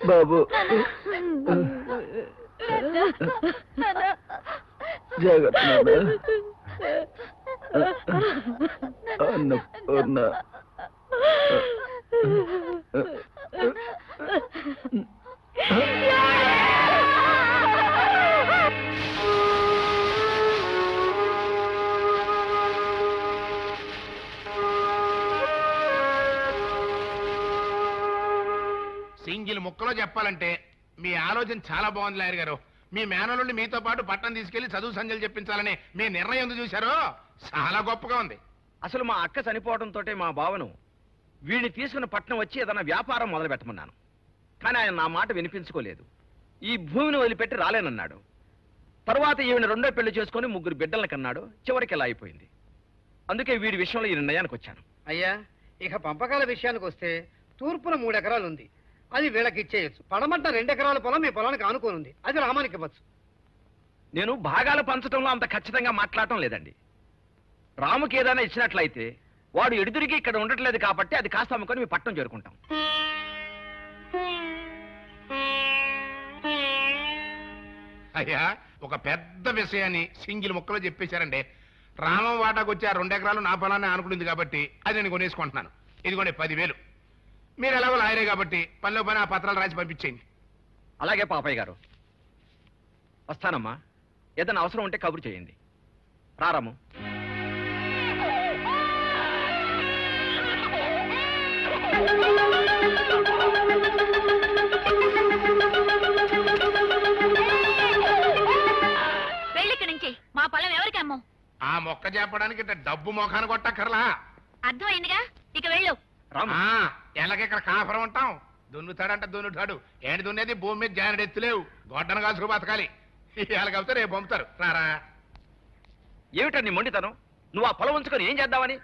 బాబు జాగ్రత్త అన్నపూర్ణ సింగిల్ ముక్కలో చెప్పాలంటే మీ ఆలోచన చాలా బాగుంది లాయర్ గారు. మీ మేనలుండి మీతో పాటు పట్టణం తీసుకెళ్లి చదువు సంజలు చెప్పించాలని మీ నిర్ణయం ఎందుకు చూశారో చాలా గొప్పగా ఉంది. అసలు మా అక్క చనిపోవడంతో మా బావను వీడిని తీసుకుని పట్నం వచ్చి ఏదైనా వ్యాపారం మొదలు పెట్టమన్నాను. కానీ ఆయన నా మాట వినిపించుకోలేదు. ఈ భూమిని వదిలిపెట్టి రాలేనన్నాడు. తర్వాత ఈవిని రెండో పెళ్లి చేసుకుని 3 బిడ్డలను కన్నాడు. చివరికి ఇలా అయిపోయింది. అందుకే వీడి విషయంలో ఈ నిర్ణయానికి వచ్చాను. అయ్యా, ఇక పంపకాల విషయానికి వస్తే తూర్పున 3 ఎకరాలు ఉంది. అది వీళ్ళకి ఇచ్చేయచ్చు. పడమట్ట 2 ఎకరాల పొలం మీ పొలానికి ఆనుకోనుంది. అది రామానికి ఇవ్వచ్చు. నేను భాగాలు పంచడంలో అంత ఖచ్చితంగా మాట్లాడటం లేదండి. రాముకి ఏదైనా ఇచ్చినట్లయితే వాడు ఎడుదిరిగి ఇక్కడ ఉండట్లేదు కాబట్టి అది కాస్త అమ్ముకొని మీ పట్నం చేరుకుంటాం. అయ్యా, ఒక పెద్ద విషయాన్ని సింగిల్ ముక్కలో చెప్పేశారండి. రామం వాటాకు వచ్చి ఆ 2 ఎకరాలు నా పొలాన్ని ఆనుకుంటుంది కాబట్టి అది నేను కొనేసుకుంటున్నాను. ఇదిగోండి 10,000. మీరు ఎలాగో లాయరే కాబట్టి పనిలో పని ఆ పత్రాలు రాసి పంపించేయండి. అలాగే పాపయ్య గారు, వస్తానమ్మా. ఏదైనా అవసరం ఉంటే కబురు చేయండి. రారాము. వెళ్ళిక్కడి నుంచి. మా పొలం ఎవరికి అమ్మో? ఆ మొక్క చెప్పడానికి డబ్బు మొఖాన్ని కొట్టక్కర్లా. అర్థమైందిగా, ఇక వెళ్ళు. ఎలాగెక్కడ కాపురం ఉంటాం. దున్నుతాడంట దున్నుతాడు. ఏంటి దున్నేది? భూమి మీద జానడు ఎత్తులేవు. గొడ్డను కాసుకు బతకాలి. ఇవాళ కాబట్టి రేపు పంపుతారు. రారా. ఏమిటండి మొండితనం? నువ్వు ఆ పొలం ఉంచుకొని ఏం చేద్దామని?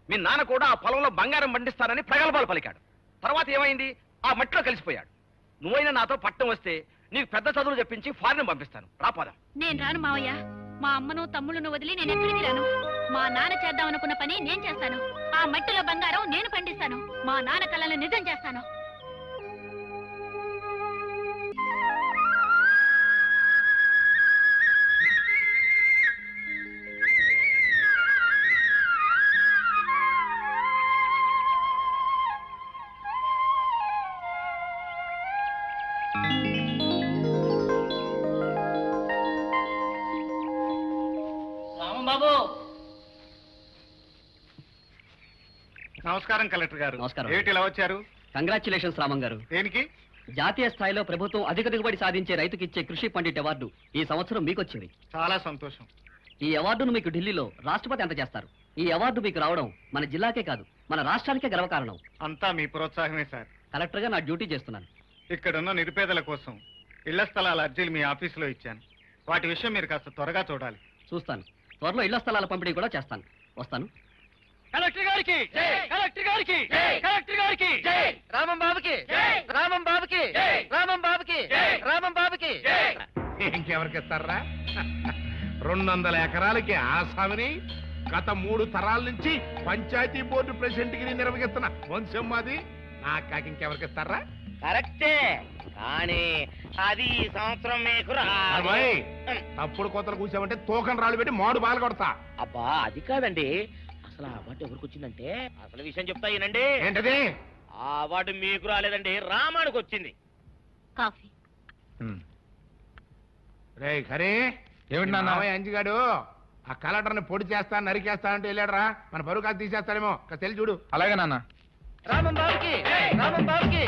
మీ నాన్న కూడా ఆ పొలంలో బంగారం పండిస్తానని ప్రగల్భాలు పలికాడు. తర్వాత ఏమైంది? ఆ మట్టిలో కలిసిపోయాడు. నువ్వైనా నాతో పట్టం వస్తే నీకు పెద్ద చదువులు చెప్పించి ఫారెన్ పంపిస్తాను. రాపోదాం. నేను రాను మావయ్య. మా అమ్మను తమ్ముళ్ళను వదిలి నేను ఎక్కడికి రాను. మా నాన్న చేద్దామనుకున్న పని నేను చేస్తాను. ఆ మట్టిలో బంగారం నేను పండిస్తాను. మా నాన్న కళలను నిజం చేస్తాను. నమస్కారం కలెక్టర్ గారు. నమస్కారం. ఏమిటి ఇలా వచ్చారు? కంగ్రాచులేషన్స్ రామం గారు. దేనికి? జాతీయ స్థాయిలో ప్రభుత్వం అధిక దిగుబడి సాధించే రైతుకి ఇచ్చే కృషి పండిట్ అవార్డు ఈ సంవత్సరం మీకు వచ్చింది. చాలా సంతోషం. ఈ అవార్డును మీకు ఢిల్లీలో రాష్ట్రపతి అందజేస్తారు. ఈ అవార్డు మీకు రావడం మన జిల్లాకే కాదు, మన రాష్ట్రానికే గర్వకారణం. అంతా మీ ప్రోత్సాహమే సార్. కలెక్టర్గా నా డ్యూటీ చేస్తున్నాను. ఇక్కడున్న నిరుపేదల కోసం ఇళ్ల స్థలాల అర్జీలు మీ ఆఫీసులో ఇచ్చాను. వాటి విషయం మీరు కాస్త త్వరగా చూడాలి. చూస్తాను. త్వరలో ఇళ్ల స్థలాల పంపిణీ కూడా చేస్తాను. వస్తాను. కలెక్టర్ గారికి, కలెక్టర్ గారికి, కలెక్టర్ గారికి, రామం బాబుకి, రామం బాబుకి, రామం బాబుకి, రామం బాబుకి. ఇంకెవరికి ఇస్తారా? 200 ఎకరాలకి ఆసామిని గత 3 తరాల నుంచి పంచాయతీ బోర్డు ప్రెసిడెంట్ కి నిర్వహిస్తున్న వంశం మాది. నా కాకి ఇంకెవరికి ఇస్తారా? కరెక్టే, కానీ అది ఈ సంవత్సరం మీకు అమ్మాయి, తప్పుడు కోతలు కూర్చోమంటే తోకం రాళ్ళు పెట్టి మాడు బాగా కొడతా. అబ్బా, అది కాదండి. అసలు ఆ అవార్డు ఎవరికి వచ్చిందంటే అసలు విషయం చెప్తా ఏనండి. ఏంటది? ఆ అవార్డు మీకు రాలేదండి, రామానికి వచ్చింది. కాఫీ. రే ఖరే, ఏమిటి నాన్న? అంజిగాడు ఆ కలెక్టర్ని పొడి చేస్తా నరికేస్తా అంటే వెళ్ళాడరా. మన పరువు కాదు తీసేస్తాడేమో. తెలిసి చూడు. అలాగే నాన్న. రామం బాబుకి, రామం బాబుకి,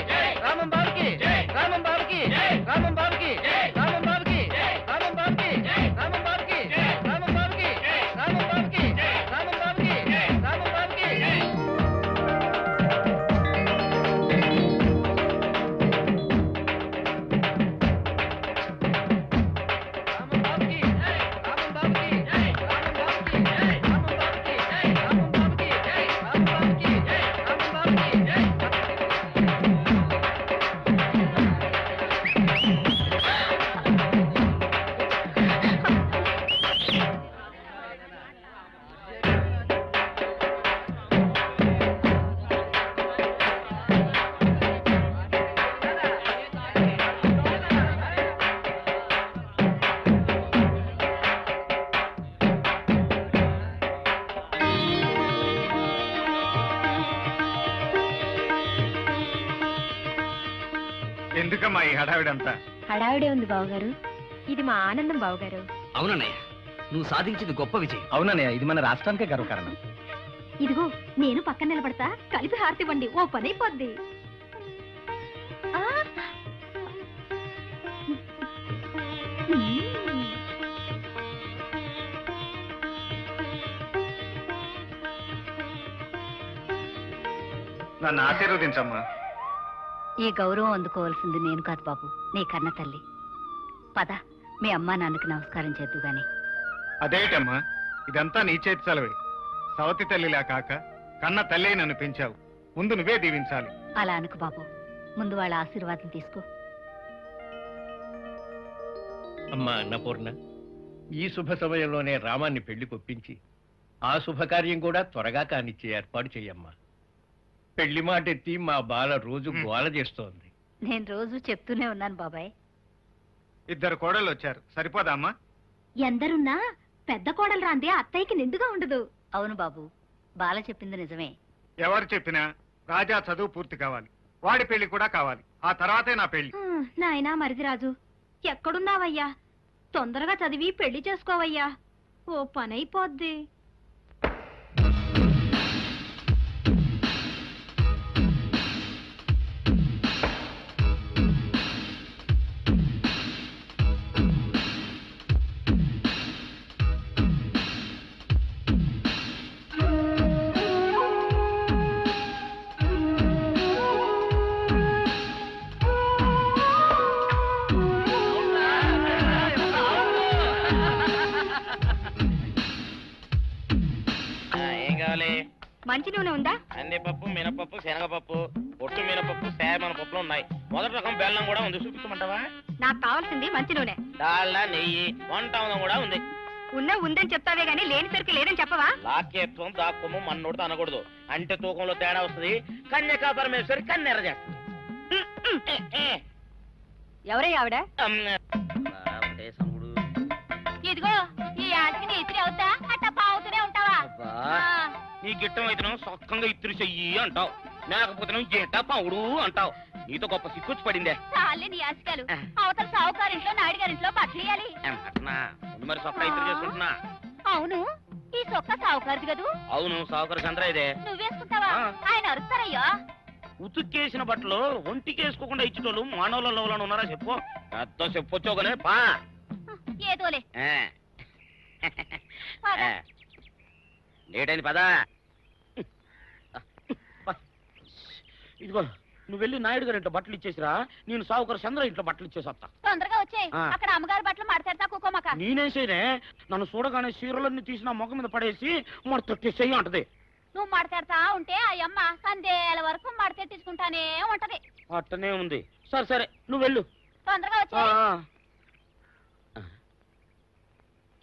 రామం బాబుకి, రామం బాబుకి, రామం బాబుకి, రామం బాబుకి, రామం బాబుకి, రామం బాబుకి, రామం బాబుకి, రామం బాబుకి, రామం బాబుకి, రామం బాబుకి. ఎందుకమ్మా ఈ హడావిడంతా? హడావిడే ఉంది బావగారు. ఇది మా ఆనందం బావగారు. అవునన్నయ్య, నువ్వు సాధించింది గొప్ప విజయం. అవునన్నయ్య, ఇది మన రాష్ట్రానికే గర్వకారణం. ఇదిగో నేను పక్కన నిలబడతా, కలిపి హారతివ్వండి, ఓ పని అయిపోద్ది. ఆ! నన్ను ఆశీర్వదించమ్మా. ఈ గౌరవం అందుకోవాల్సింది నేను కాదు బాబు, నీ కన్న తల్లి. పద, మీ అమ్మా నాన్నకి నమస్కారం చేద్దు గాని. అదేటమ్మా, ఇదంతా నీ చేతి చలవే. సవతి తల్లిలా కాక కన్న తల్లి నన్ను పెంచావు. ముందు నువ్వే దీవించాలి. అలా అనుకు బాబు, ముందు వాళ్ళ ఆశీర్వాదం తీసుకో. అమ్మా అన్నపూర్ణ, ఈ శుభ సమయంలోనే రామాన్ని పెళ్లి కొప్పించి ఆ శుభకార్యం కూడా త్వరగా కానిచ్చే ఏర్పాటు చెయ్యమ్మా. పెళ్లి మాట ఎత్తి మా బాల రోజు గోల చేస్తోంది. నేను రోజు చెప్తూనే ఉన్నాను బాబాయ్. 2 కోడళ్ళు వచ్చారు, సరిపోదా అమ్మా? ఎందరున్నా పెద్ద కోడలు రాందే అత్తయ్యకి నిండుగా ఉండదు. అవును బాబు, బాల చెప్పింది నిజమే. ఎవరు చెప్పినా రాజా చదువు పూర్తి కావాలి, వాడి పెళ్లి కూడా కావాలి. ఆ తర్వాతే నా పెళ్లి. నాయనా మరిదిరాజు, ఎక్కడున్నావయ్యా? తొందరగా చదివి పెళ్లి చేసుకోవయ్యా, ఓ పనైపోద్ది. ఏం కావాలి? మంచి నూనె ఉందా? కందిపప్పు, మినపప్పు, శనగపప్పు, పొట్టు మినపప్పు, సేమన పప్పులు ఉన్నాయి. మొదటి రకం బెల్లం కూడా ఉంది, చూపించమంటావా? నాకు కావాల్సింది మంచి నూనె. డాల్డా, నెయ్యి, వంట కూడా ఉంది. ఉందని చెప్తావే గానీ లేని సరికి లేదని చెప్పవా? లాక్యత్వం దాక్కుము మన్నోడితో అనకూడదు, అంటే తూకంలో తేడా వస్తుంది. కన్యకా పరమేశ్వరి కన్నెర చేస్తుంది. ఎవరయ్యా ఆవిడ? ఒకటే సముడు. ఇదిగో ఈ ఆటకి నీ ఇస్త్రీ అవుతా అట్ట పావుతూనే ఉంటావా? అబ్బా, నీ గిట్టం అయితే సొక్కంగా ఇత్తురు చెయ్యి అంటావు, లేకపోతే గిట్ట పౌడు అంటావు. నీతో గొప్ప సిక్కుచ్చి పడిందే. చాలే నీ ఆశకాలు. అవతల సావుకారింట్లో నాయుడు గారింట్లో బట్టలు ఇయ్యాలి. అట్నా? ముందు మరి సొక్క ఇత్తురు చేసుకుంటున్నా. అవును, ఈ సొక్క సావుకారిది కదూ? అవును, సావుకారు చంద్ర ఇదే. నువ్వేసుకుంటావా? ఆయన అరుస్తారయ్యా. ఉతుక్కేసిన బట్టలు ఒంటికేసుకోకుండా ఇచ్చేటోళ్ళు మానవులలో ఉన్నారా చెప్పు? పెద్ద చెప్పొచ్చోగనే పా. ఏదోలే. పద. లేటైంది పదా. ఇదిగో నువ్వు వెళ్ళి నాయుడు గారి ఇంట్లో బట్టలు ఇచ్చేసిరా, నేను సావుకారు చంద్ర ఇంట్లో బట్టలు ఇచ్చేసి వస్తా. తొందరగా వచ్చేయ్. ఆ. అక్కడ అమ్మగారి బట్టలు మడతెడతా కూకోమాక. నేనేం చేయనే, నన్ను చూడగానే చీరలన్నీ తీసి నా ముఖం మీద పడేసి మొట్టెట్టేసేయి అంటది. నువ్వు మడతెడతా ఉంటే ఆ అమ్మ సందేల వరకు మడతెట్టించుకుంటానే ఉంటది. అట్టనే ఉంది. సరే సరే, నువ్వు వెళ్ళు. తొందరగా ఆ, వచ్చేయ్. ఆ.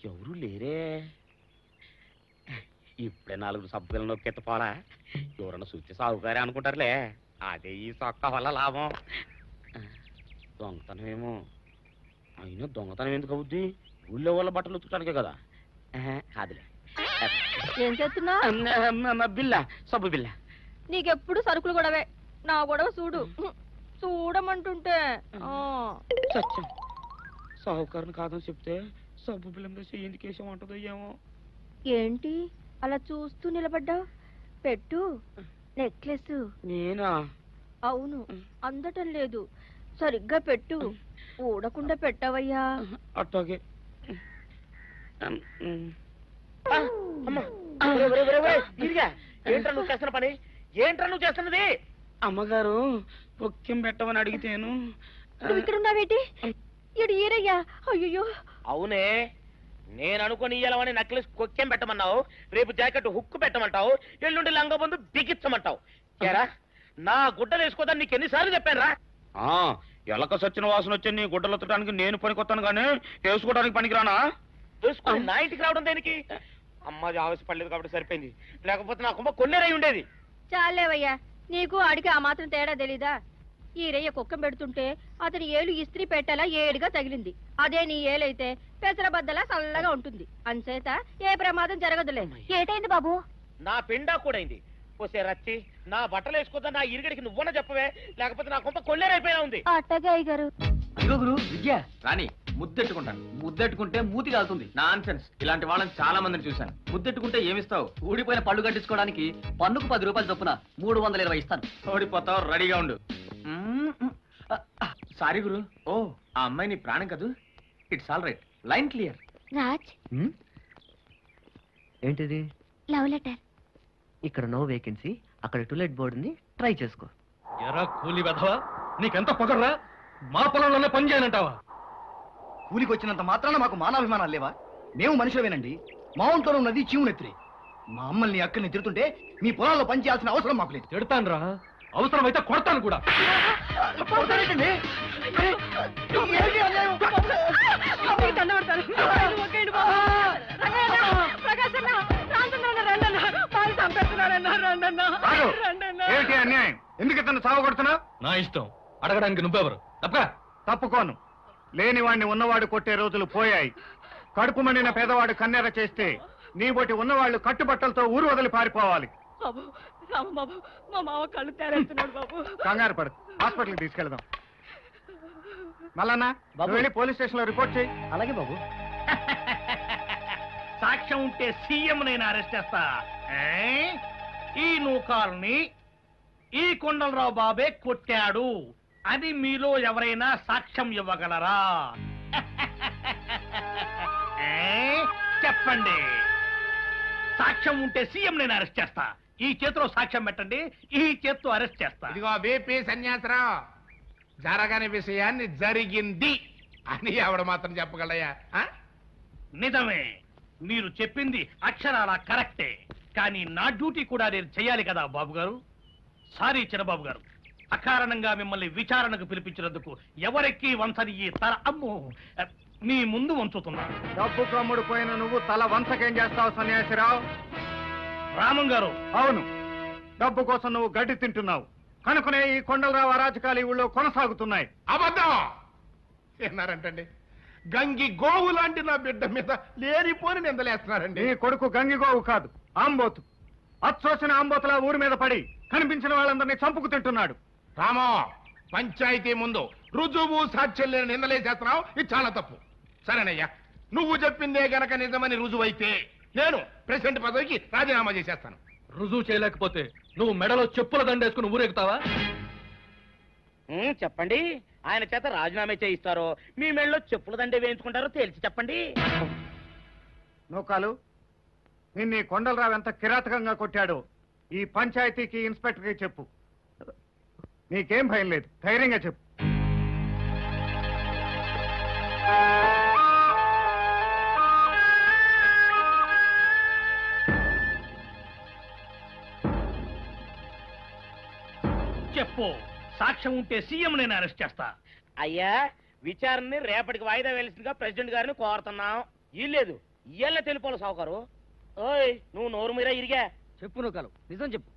ఎవరు లేరే. ఇప్పుడే 4 సబ్బులు నొక్కెత్త పోలా, ఎవరన్నా చూస్తే సాగుగారే అనుకుంటారులే. అదే ఈ సొక్క వల్ల లాభం. దొంగతనమేమో. అయినా దొంగతనం ఎందుకు అవుద్ది? ఊళ్ళో వాళ్ళ బట్టలు ఉతుకడానికే కదా. కాదులే. ఏం చేస్తున్నా? బిల్ల, సబ్బు బిల్ల. నీకెప్పుడు సరుకులు గొడవే. నా గొడవ చూడు. చూడమంటుంటే సత్యం, సాహుకారుని కాదని చెప్తే సబ్బు బిల్ల మీద చెయ్యి ఎందుకు వేసామంటుందో ఏమో. ఏంటి అలా చూస్తూ నిలబడ్డావు? పెట్టు. నెక్లెస్. నేనా? అవును, అందటం లేదు. సరిగ్గా పెట్టు. ఊడకుండా పెట్టవయ్యా. అట్టాగే. ఏంట్రా నువ్వు చేస్తున్న పని? ఏంట్రా నువ్వు చేస్తున్నది? అమ్మగారు పొక్కెం పెట్టమని అడిగితేను. నువ్వు ఇక్కడ ఉన్నావేటి? ఇడు ఈరయ్యా. అయ్యో. అవునే, నేను అనుకుని ఇయ్యాలని నెక్లెస్ కొక్కెం పెట్టమన్నావు, రేపు జాకెట్ హుక్కు పెట్టమంటావు, ఎల్లుండి లంగబందు బిగించమంటావు. ఏరా, నా గుడ్డలు వేసుకోదని నీకు ఎన్నిసార్లు చెప్పాను రా? ఎలక సచ్చిన వాసన వచ్చి నీ గుడ్డలు ఎత్తడానికి నేను పనికొత్తాను కానీ వేసుకోవడానికి పనికిరానా? వేసుకుని నా ఇంటికి రావడం దేనికి? అమ్మాది ఆవేశపడలేదు కాబట్టి సరిపోయింది, లేకపోతే నా కుమ్మ కొన్నేరై ఉండేది. చాలేవయ్యా, నీకు ఆడికి ఆ మాత్రం తేడా తెలీదా? ఈరయ్య కుక్కం పెడుతుంటే అతని ఏలు ఇస్త్రీ పెట్టేలా ఏడుగా తగిలింది. అదే నీ ఏలైతే పెసరబద్దలా చల్లగా ఉంటుంది. అంచేత ఏ ప్రమాదం జరగదులే. ఏటైంది బాబు? నా పిండా కూడైంది. పోసే రచ్చి నా బట్టలు వేసుకోద్దా నా ఇరుగడికి నువ్వన చెప్పవే, లేకపోతే నా కొంప కొల్లేరైపోయినా ఉంది. అట్టగా అయ్యగారు. అదిగో గురు విద్య రాని ముద్దెట్టుకుంటాను. ముద్దెట్టుకుంటే మూతి కాలుతుంది. Non sense. ఇలాంటి వాళ్ళని చాలా మందిని చూశాను. ముద్దెట్టుకుంటే ఏమిస్తావు? ఊడిపోయిన పళ్ళు కట్టించుకోవడానికి పన్నుకు 10 రూపాయలు చొప్పున 320 ఇస్తాను. ఓడిపోతావు, రెడీగా ఉండు. సారీ గురు. ఓ, ఆ అమ్మాయి నీ ప్రాణం కదూ. It's all right. Line clear. Raj, ఏంటిది? Love letter. ఇక్కడ నో వేకెన్సీ, అక్కడ టూలెట్ బోర్డుని ట్రై చేసుకో. ఎరా కూలి వెధవా, నీకెంత పొగర్రా? మా పొలంలోనే పని చేయనంటావా? కూలికి వచ్చినంత మాత్రాన మాకు మానాభిమానాలు లేవా? మేము మనుషులమేనండి. మా ఒంట్లో ఉన్నది చీవునెత్తిరి. మా అమ్మల్ని అక్కడిని తిడుతుంటే మీ పొలాల్లో పని చేయాల్సిన అవసరం మాకు లేదు. తిడతానురా, అవసరమైతే కొడతాను కూడా. ఏమిటి అన్యాయం? ఎందుకు ఇతను సావగొడుతున్నావు? నా ఇష్టం, అడగడానికి నువ్వెవరు? తప్పగా తప్పుకోను. లేనివాడిని ఉన్నవాడు కొట్టే రోజులు పోయాయి. కడుపు మండిన పేదవాడు కన్నెర చేస్తే నీ బొట్టి ఉన్నవాళ్ళు కట్టుబట్టలతో ఊరు వదిలి పారిపోవాలి. బాబు, బాబు, మా మావ కళ్ళు తేరేస్తున్నాడు బాబు. కంగారు పడు, హాస్పిటల్కి తీసుకెళ్దాం. మల్లన్న, నువ్వు వెళ్ళి పోలీస్ స్టేషన్ లో రిపోర్ట్ చేయి. అలాగే బాబు. సాక్ష్యం ఉంటే సీఎం నేను అరెస్ట్ చేస్తా. ఈ నూకాల్ని ఈ కొండలరావు బాబే కొట్టాడు అని మీలో ఎవరైనా సాక్ష్యం ఇవ్వగలరా? చెప్పండి. సాక్ష్యం ఉంటే సీఎం నేను అరెస్ట్ చేస్తా. ఈ చేతిలో సాక్ష్యం పెట్టండి, ఈ చేత్తో అరెస్ట్ చేస్తా. ఇదిగో బీపీ సన్యాసరావు, జరగని విషయాన్ని జరిగింది అని ఆవిడ మాత్రం చెప్పగలయా? నిజమే, మీరు చెప్పింది అక్షరాల కరెక్టే. కానీ నా డ్యూటీ కూడా నేను చెయ్యాలి కదా బాబు గారు. సారీ చిన్నబాబు గారు, అకారణంగా మిమ్మల్ని విచారణకు పిలిపించినందుకు ఎవరికి వంచని ఈ తల అమ్ము మీ ముందు వంచుతున్నాను. డబ్బు కమ్ముడు పోయిన నువ్వు తల వంచకేం చేస్తావు సన్యాసిరావు? రామం గారు, అవును, డబ్బు కోసం నువ్వు గడ్డి తింటున్నావు కనుకనే ఈ కొండలరావు అరాచకాలు ఈ ఊళ్ళో కొనసాగుతున్నాయి. అబద్ధం ఏనారంటండి? గంగి గోవు లాంటి నా బిడ్డ మీద లేనిపోని నిందలేస్తున్నారండి. నీ కొడుకు గంగిగోవు కాదు, ఆంబోతు. అచ్చోసిన ఆంబోతులా ఊరి మీద పడి కనిపించిన వాళ్ళందరినీ చంపుకు తింటున్నాడు. రామో, పంచాయతీ ముందు రుజువు సాక్ష్యం లేని నిందలేసేస్తున్నావు. ఇది చాలా తప్పు. సరేనయ్యా, నువ్వు చెప్పిందే గనక నిజమని రుజువైతే నేను ప్రెసిడెంట్ పదవికి రాజీనామా చేసేస్తాను. రుజువు చేయలేకపోతే నువ్వు మెడలో చెప్పుల దండేసుకుని ఊరేగుతావా? చెప్పండి. ఆయన చేత రాజీనామా చేయిస్తారో మీ మెళ్ళలో చెప్పుల దండే వేయించుకుంటారో తెలిసి చెప్పండి. నూకాలు, నిన్ను ఈ కొండలరావు ఎంత కిరాతకంగా కొట్టాడో ఈ పంచాయతీకి ఇన్స్పెక్టర్కి చెప్పు. నీకేం భయం లేదు, ధైర్యంగా చెప్పు. చెప్పు. సాక్ష్యం ఉంటే సీఎం నేను అరెస్ట్ చేస్తా. అయ్యా, విచారణని రేపటికి వాయిదా వేయాల్సిందిగా ప్రెసిడెంట్ గారిని కోరుతున్నాం. ఇల్లేదు ఇయ్యాల తెలిపోలు సావుకారు. ఓయ్, నువ్వు నోరు మీరా ఇరిగా చెప్పు నూకాలు, నిజం చెప్పు.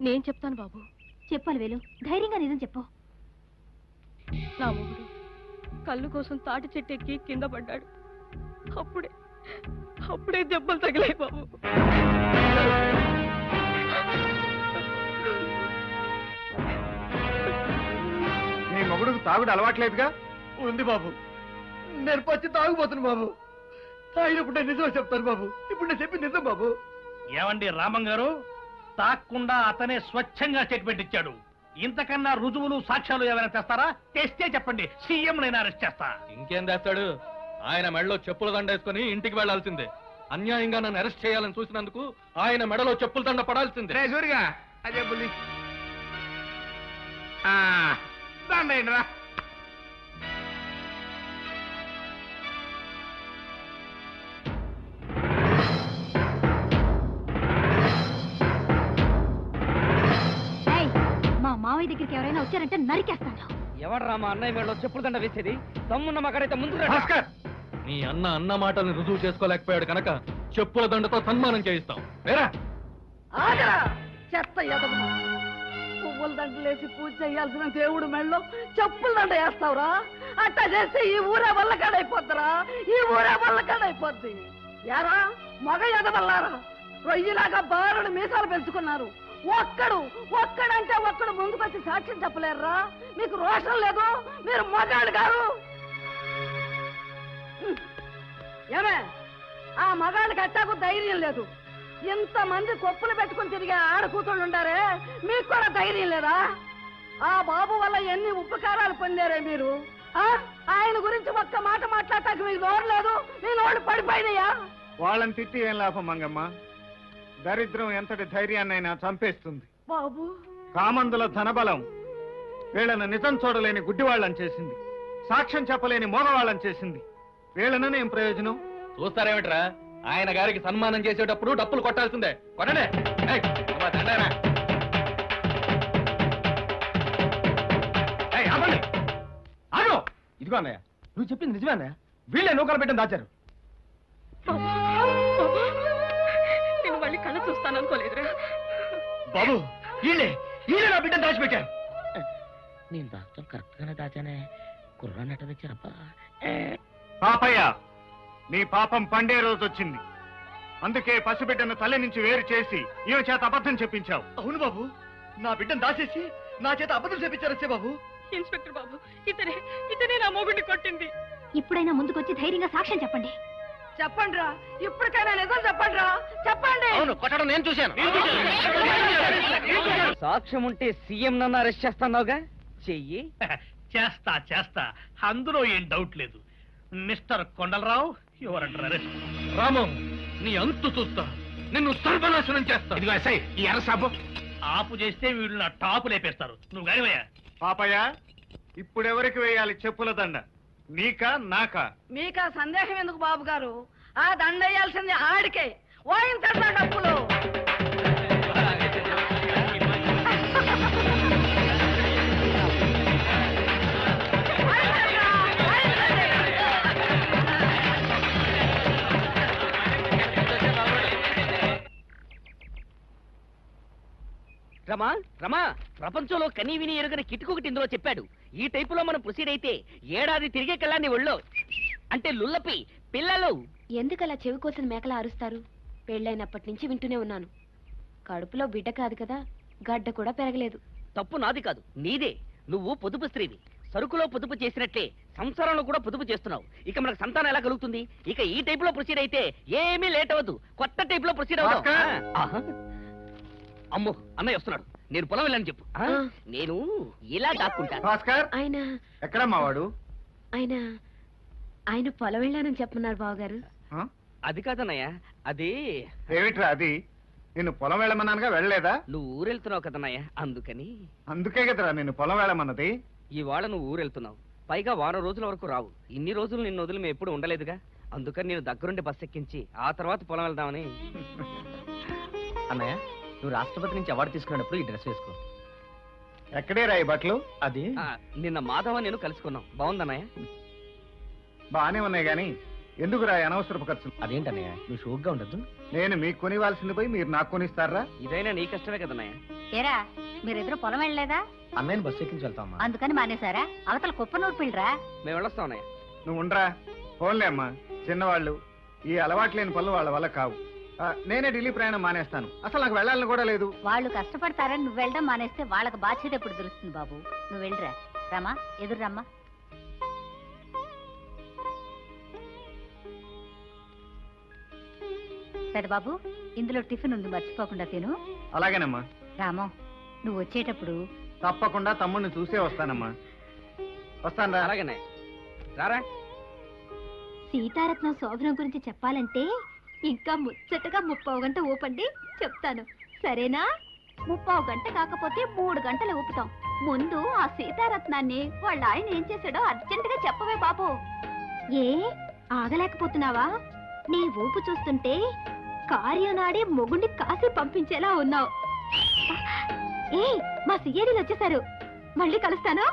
నేను చెప్తాను బాబు. చెప్పాలి వేలు, ధైర్యంగా నిజం చెప్పు. నా మొగుడు కళ్ళు కోసం తాటి చెట్టు ఎక్కి కింద పడ్డాడు. అప్పుడే దెబ్బలు తగిలాయి బాబు. నీ మొగుడుకు తాగుడు అలవాట్లేదుగా? ఉంది బాబు, నేను పచ్చి తాగుపోతున్నా బాబు. తాగినప్పుడు నేను నిజమే చెప్తాను బాబు. ఇప్పుడు నేను చెప్పింది నిజం బాబు. ఏమండి రామం గారు, తాక్కుండా అతనే స్వచ్ఛంగా చెక్ పెట్టించాడు. ఇంతకన్నా రుజువులు సాక్ష్యాలు ఏమైనా తెస్తారా? తెస్తే చెప్పండి, సీఎం నేను అరెస్ట్ చేస్తా. ఇంకేం చేస్తాడు? ఆయన మెడలో చెప్పుల దండేసుకుని ఇంటికి వెళ్లాల్సిందే. అన్యాయంగా నన్ను అరెస్ట్ చేయాలని చూసినందుకు ఆయన మెడలో చెప్పుల దండ పడాల్సిందే. రే సూరిగా, అదే బుల్లి దండేయండి రా. మా మావయ్య దగ్గరికి ఎవరైనా వచ్చారంటే నరికేస్తాను. ఎవడ్రా మా అన్నయ్య మేడలో చెప్పులు దండ వేసేది? తమ్మున్న మగాడైతే ముందు రా. భాస్కర్, నీ అన్న మాటల్ని రుజువు చేసుకోలేకపోయాడు కనుక చెప్పుల దండతో సన్మానం చేయిస్తాం. వేరా ఆగరా చెత్త ఎదవ. పువ్వుల దండలేసి పూజ చేయాల్సిన దేవుడు మెళ్ళలో చెప్పుల దండ వేస్తావురా? అట్టా చేస్తే ఈ ఊరే వల్లకాడైపోద్దిరా. ఈ ఊరే వల్లకాడైపోద్ది. యారా మగ ఎదవల్లారా, రొయ్యలాగా బారులు మీసాలు పెంచుకున్నారు. ఒక్కడంటే ఒక్కడు ముందుకొచ్చి సాక్ష్యం చెప్పలేరురా? మీకు రోషం లేదు? మీరు మగాళ్ళు గారు. ఏమే, ఆ మగాళ్ళకి అట్టాకు ధైర్యం లేదు. ఇంతమంది కొప్పులు పెట్టుకుని తిరిగే ఆడకూతుళ్ళు ఉండారే, మీకు కూడా ధైర్యం లేదా? ఆ బాబు వల్ల ఎన్ని ఉపకారాలు పొందారే మీరు. ఆయన గురించి ఒక్క మాట మాట్లాడటానికి మీకు నోరు లేదు. మీ నోళ్ళు పడిపోయినాయా? వాళ్ళని తిట్టి ఏం లాభం మంగమ్మ? దరిద్రం ఎంతటి ధైర్యాన్నైనా చంపేస్తుంది. బాబు, కామందుల ధనబలం వీళ్ళను నిజం చూడలేని గుడ్డివాళ్ళని చేసింది, సాక్ష్యం చెప్పలేని మోగవాళ్ళని చేసింది. వీళ్ళను ఏం ప్రయోజనం? చూస్తారేమిట్రా, ఆయన గారికి సన్మానం చేసేటప్పుడు డప్పులు కొట్టాల్సిందే. కొనడే ఇదిగో అన్నయ్య, నువ్వు చెప్పింది నిజమే అన్నయ్య. వీళ్ళే నూకలు పెట్టని దాచారు. నేను మళ్ళీ కళ్ళ చూస్తాను అనుకోలేదురా. బాబు, వీళ్ళే నా బిడ్డను దాచిపెట్టారు. నేను దాచడం కరెక్ట్ గానే దాచానే. కుర్రాన్నట్టు తెచ్చారబ్బా. పాపయ్య, నీ పాపం పండే రోజు వచ్చింది. అందుకే పసిబిడ్డను తల్లి నుంచి వేరు చేసి ఈమె చేత అబద్ధం చెప్పించావు. అవును బాబు, నా బిడ్డను దాచేసి నా చేత అబద్ధం చెప్పించారచ్చే బాబు. ఇన్స్పెక్టర్ బాబు, ఇతనే నా మొగుడిని కొట్టింది. ఇప్పుడైనా ముందుకొచ్చి ధైర్యంగా సాక్ష్యం చెప్పండి. చెప్పండి రా, ఇప్పటికైనా నిజం చెప్పండి రా, చెప్పండి. అవును, కొట్టడం నేను చూశాను. సాక్ష్యం ఉంటే సీఎం నన్ను అరెస్ట్ చేస్తున్నావుగా, చెయ్యి. చేస్తా, అందులో ఏం డౌట్ లేదు. Mister Kondalarao, your under arrest. Ramam, నీ అంతు చూస్తా, నిన్ను సర్వనాశనం చేస్తా. ఇదిగో ఎస్ఐ, ఈ ఎర్ర సాబు ఆపు చేస్తే వీళ్ళు నా టాపు లేపేస్తారు. నువ్వు గానివయ్యా. పాపయ్య, ఇప్పుడెవరికి వేయాలి చెప్పుల దండ? నీకా నాకా? మీకా సందేహం ఎందుకు బాబు గారు? ఆ దండయ్యాల్సింది ఆడికే. వాయించండి డబ్బులు. రమా రమా, ప్రపంచంలో కనీ విని ఎరుగని కిటుకొకటి ఇందులో చెప్పాడు. ఈ టైపులో మనం ప్రొసీడ్ అయితే ఏడాది తిరిగే కళ్ళాన్ని ఒళ్ళో అంటే లుల్లపి పిల్లలు. ఎందుకలా చెవి కోసిన మేకలా అరుస్తారు? పెళ్ళైనప్పటి నుంచి వింటూనే ఉన్నాను. కడుపులో బిడ్డ కాదు కదా, గడ్డ కూడా పెరగలేదు. తప్పు నాది కాదు, నీదే. నువ్వు పొదుపు స్త్రీవి. సరుకులో పొదుపు చేసినట్లే సంసారంలో కూడా పొదుపు చేస్తున్నావు. ఇక మనకు సంతానం ఎలా కలుగుతుంది? ఇక ఈ టైపులో ప్రొసీడ్ అయితే ఏమీ లేట్ అవ్వదు. కొత్త టైపులో ప్రొసీడ్ అవుతావు. అమ్మో, అన్నయ్య వస్తున్నాడు. నేను పొలం వెళ్ళని చెప్పు. నేను ఇలా దాక్కుంటా. భాస్కర్, ఆయన ఎక్కడమ్మా వాడు? ఆయన పొలం వెళ్ళానని చెప్పమన్నారు బావగారు. ఆ? అది కాదన్నయ్య, అది ఏమిట్రా అది? నిన్ను పొలం వెళ్ళమన్నానుగా, వెళ్ళలేదా? నువ్వు ఊరెళ్తున్నావు కదన్నయ్య, అందుకని. అందుకే కదరా నిన్ను పొలం వెళ్ళమన్నది. ఇవాళ నువ్వు ఊరెళ్తున్నావు, పైగా వారం రోజుల వరకు రావు. ఇన్ని రోజులు నిన్ను వదిలి మేము ఎప్పుడు ఉండలేదుగా, అందుకని నేను దగ్గరుండి బస్ ఎక్కించి ఆ తర్వాత పొలం వెళ్దామని. అన్నయ్య, నువ్వు రాష్ట్రపతి నుంచి అవార్డు తీసుకున్నప్పుడు ఈ డ్రెస్ వేసుకో. ఎక్కడే రా ఈ బట్టలు? అది నిన్న మాధవ నేను కలుసుకున్నాం. బాగుందన్నయ్య? బానే ఉన్నాయి గాని ఎందుకురా అనవసరపు ఖర్చు? అదేంటన్నయ్య, నువ్వు షోక్గా ఉండద్దు. నేను మీకు కొనివ్వాల్సింది పోయి మీరు నాకు కొనిస్తారా? ఇదైనా నీ కష్టమే కదన్నయ్య. ఏరా, మీరిద్దరు పొలం వెళ్ళలేదా? అన్నయ్యని బస్సు ఎక్కించి వెళ్తామా? అందుకని మానేశారా? అవతల కుప్పనూరు పిల్లరా. మేము వెళ్ళొస్తాం అన్నయ్య. నువ్వు ఉండరా. ఫోన్లే అమ్మా, చిన్నవాళ్ళు. ఈ అలవాటు లేని పనులు వాళ్ళ వల్ల కావు. నేనే ఢిల్లీ ప్రయాణం మానేస్తాను. అసలు నాకు వెళ్ళాలని కూడా లేదు. వాళ్ళు కష్టపడతారని నువ్వు వెళ్ళడం మానేస్తే వాళ్ళకి బాధ్యత ఎప్పుడు తెలుస్తుంది బాబు? నువ్వు వెళ్ళరా. రమ్మా, ఎదురు రమ్మా. పెద్దబాబు, ఇందులో టిఫిన్ ఉంది, మర్చిపోకుండా తిను. అలాగేనమ్మా. రామో, నువ్వు వచ్చేటప్పుడు తప్పకుండా తమ్ముడిని చూసే వస్తానమ్మా. వస్తాను రా. అలాగేనే రారా. సీతారత్నం శోభనం గురించి చెప్పాలంటే ఇంకా ముచ్చటగా 30 గంట ఊపండి, చెప్తాను. సరేనా? 30 గంట కాకపోతే 3 గంటలు ఊపుతాం. ముందు ఆ సీతారత్నాన్ని వాళ్ళ ఆయన ఏం చేశాడో అర్జెంటుగా చెప్పవే బాబు. ఏ ఆగలేకపోతున్నావా? నీ ఊపు చూస్తుంటే కార్యనాడే మొగుండి కాసి పంపించేలా ఉన్నావు. ఏ, మా సిఐడీలు వచ్చేసారు. మళ్ళీ కలుస్తాను.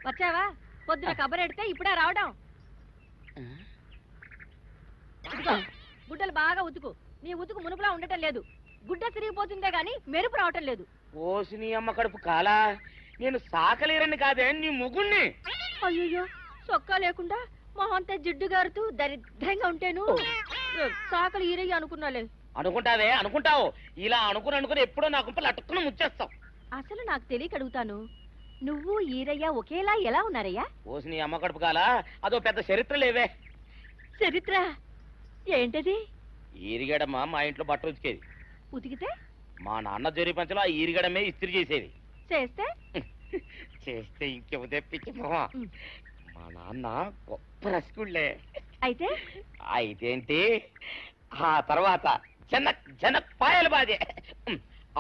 వచ్చావా? పొద్దున కబరెడితే ఇప్పుడే రావడం. గుడ్డలు బాగా ఉతుకు. నీ ఉతుకు మునుపులా ఉండటం లేదు. గుడ్డ తిరిగిపోతుందే గాని మెరుపు రావటం లేదు. ఓసి నీ అమ్మ కడుపు కాలా, నేను సాకలేరని కాదే నీ ముగుణ్ణి. అయ్యో సొక్కా లేకుండా మొహంతా జిడ్డు గారుతూ దరిద్రంగా ఉంటేను సాకలి ఈరయ్య అనుకున్నాలే. అనుకుంటావే అనుకుంటావు. ఇలా అనుకుని ఎప్పుడో నా గుంపలు అటుక్కున ముచ్చేస్తావు. అసలు నాకు తెలియక అడుగుతాను, నువ్వు ఈరయ్య ఒకేలా ఎలా ఉన్నారయ్యా? ఓసి నీ అమ్మ కడుపు కాల, అదో పెద్ద చరిత్ర లేవే. చరిత్ర ఏంటది? ఈరిగడమ్మ మా ఇంట్లో బట్టలు ఉతికేది. ఉతికితే మా నాన్న జరి పంచలో ఆ ఈరిగడమే ఇస్త్రీ చేసేది. చేస్తే చేస్తే ఇంకెవదే పిచ్చి మొహ. మా నాన్న గొప్ప రసికుళ్ళే. అయితే అయితేంటి, ఆ తర్వాత జనక్ జనక్ పాయలు బాధే.